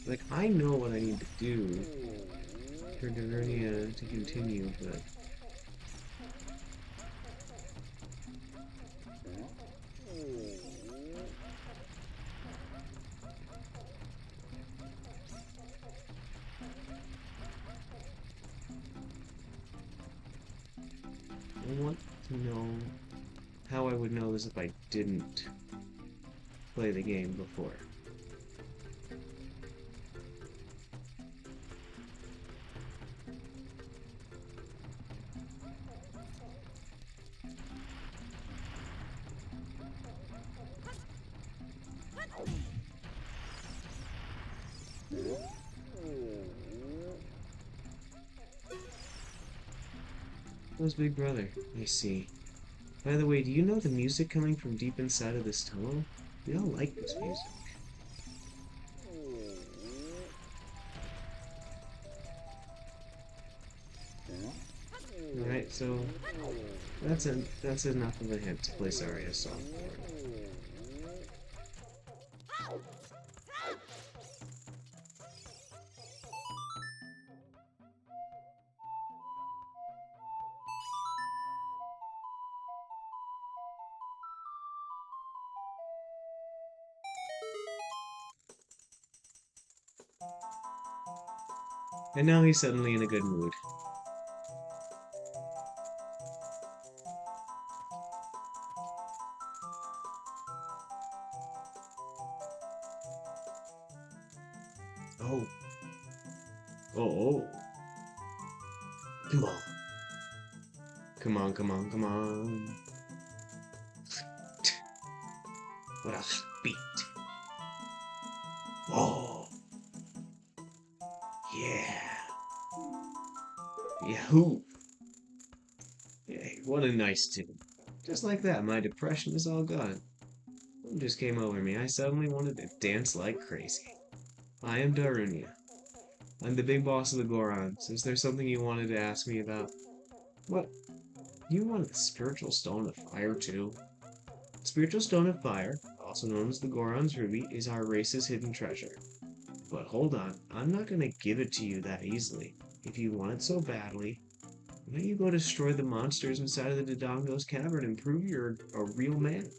Like, I know what I need to do for Darunia to continue, but I want to know how I would know this if I didn't play the game before. Who's Big Brother? I see. By the way, do you know the music coming from deep inside of this tunnel? We all like this music. Alright, so that's enough of a hint to place Arya song for. And now he's suddenly in a good mood. Oh, oh, oh. Come on. Come on, come on, come on. What a beat. Oh, yeah. Yahoo! Yay, what a nice tune. Just like that, my depression is all gone. What just came over me? I suddenly wanted to dance like crazy. I am Darunia. I'm the big boss of the Gorons. Is there something you wanted to ask me about? What? You wanted the Spiritual Stone of Fire, too? Spiritual Stone of Fire, also known as the Goron's Ruby, is our race's hidden treasure. But hold on, I'm not gonna give it to you that easily. If you want it so badly, why don't you go destroy the monsters inside of the Dodongo's cavern and prove you're a real man?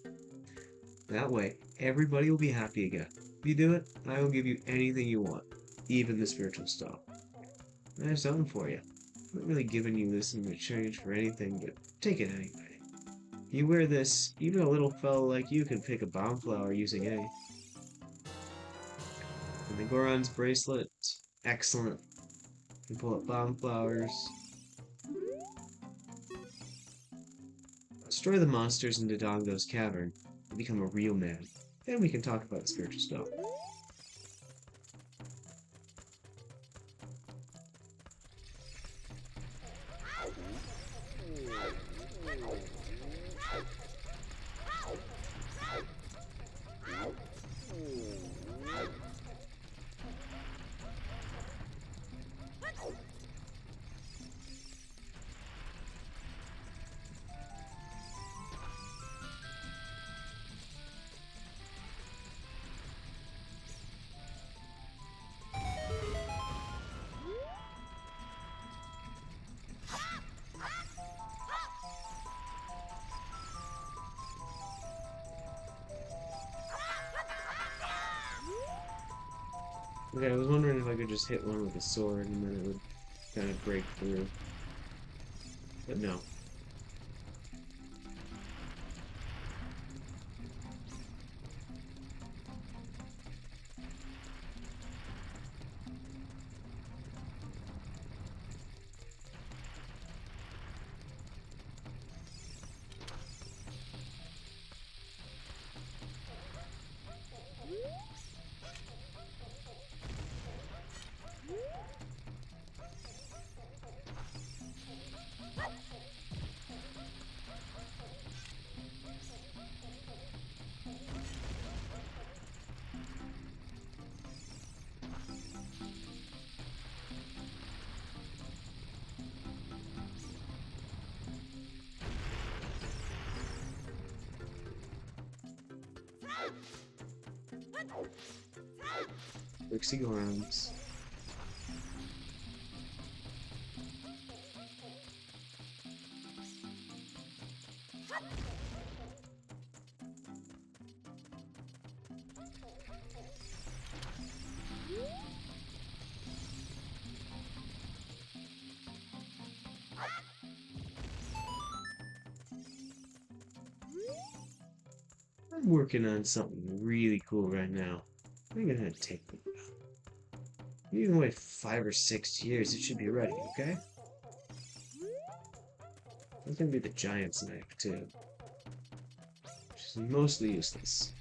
That way, everybody will be happy again. If you do it, I will give you anything you want, even the spiritual stone. I have something for you. I'm not really giving you this in exchange for anything, but take it anyway. You wear this, even a little fellow like you can pick a bomb flower using A. And the Goron's bracelet, excellent. You can pull up bomb flowers. Destroy the monsters in Dodongo's cavern and become a real man. Then we can talk about the spiritual stone. Okay, I was wondering if I could just hit one with a sword and then it would kind of break through. But no. Rixie Gorons. I'm working on something really cool right now. I'm gonna take me. You can wait 5 or 6 years, it should be ready, okay? It's gonna be the giant's knife, too. Which is mostly useless.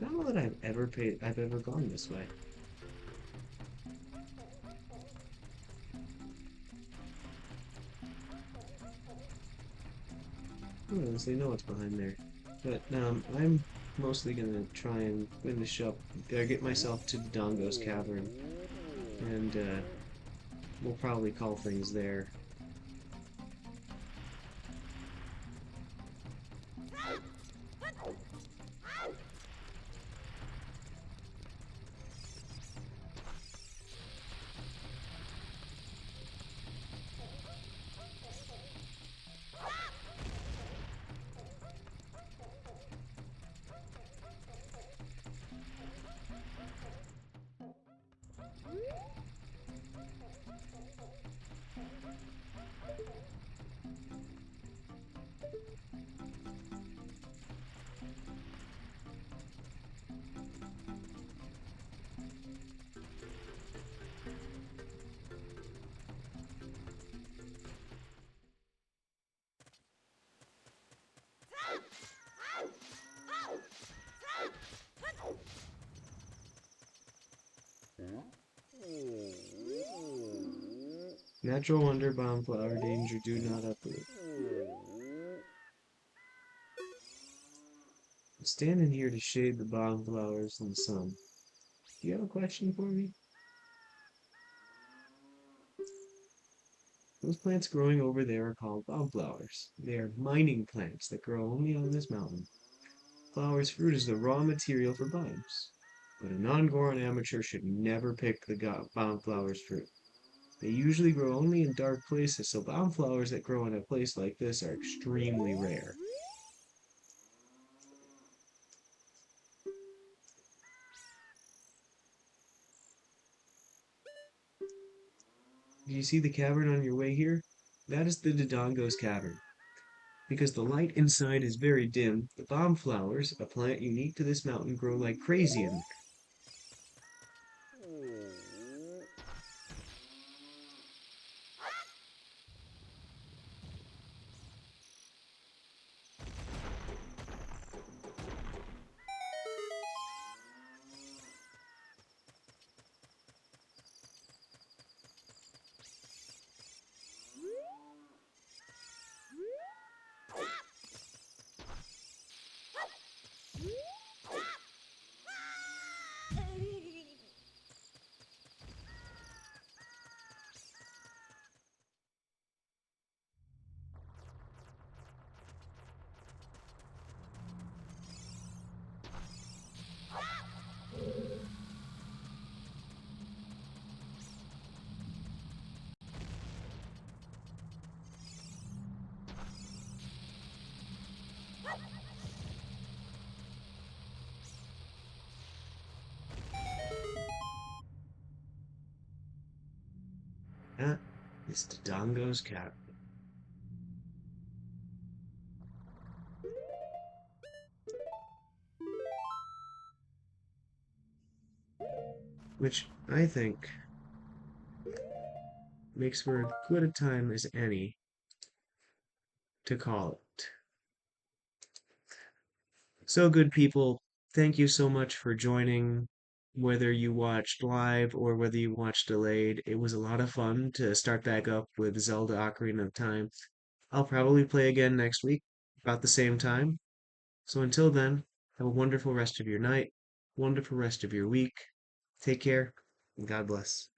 I don't know that I've ever gone this way. I don't honestly know what's behind there. But I'm mostly gonna try and finish up, get myself to the Dodongo's cavern, and we'll probably call things there. Natural wonder, bomb flower, danger, do not uproot. I'm standing here to shade the bomb flowers from the sun. Do you have a question for me? Those plants growing over there are called bomb flowers. They are mining plants that grow only on this mountain. Flowers fruit is the raw material for bombs. But a non-Goron amateur should never pick the bomb flowers fruit. They usually grow only in dark places, so bomb flowers that grow in a place like this are extremely rare. Do you see the cavern on your way here? That is the Dodongo's cavern. Because the light inside is very dim, the bomb flowers, a plant unique to this mountain, grow like crazy in there. That is Dodongo's cavern, which I think makes for as good a time as any to call it. So, good people, thank you so much for joining. Whether you watched live or whether you watched delayed, it was a lot of fun to start back up with Zelda Ocarina of Time. I'll probably play again next week, about the same time. So, until then, have a wonderful rest of your night, wonderful rest of your week. Take care, and God bless.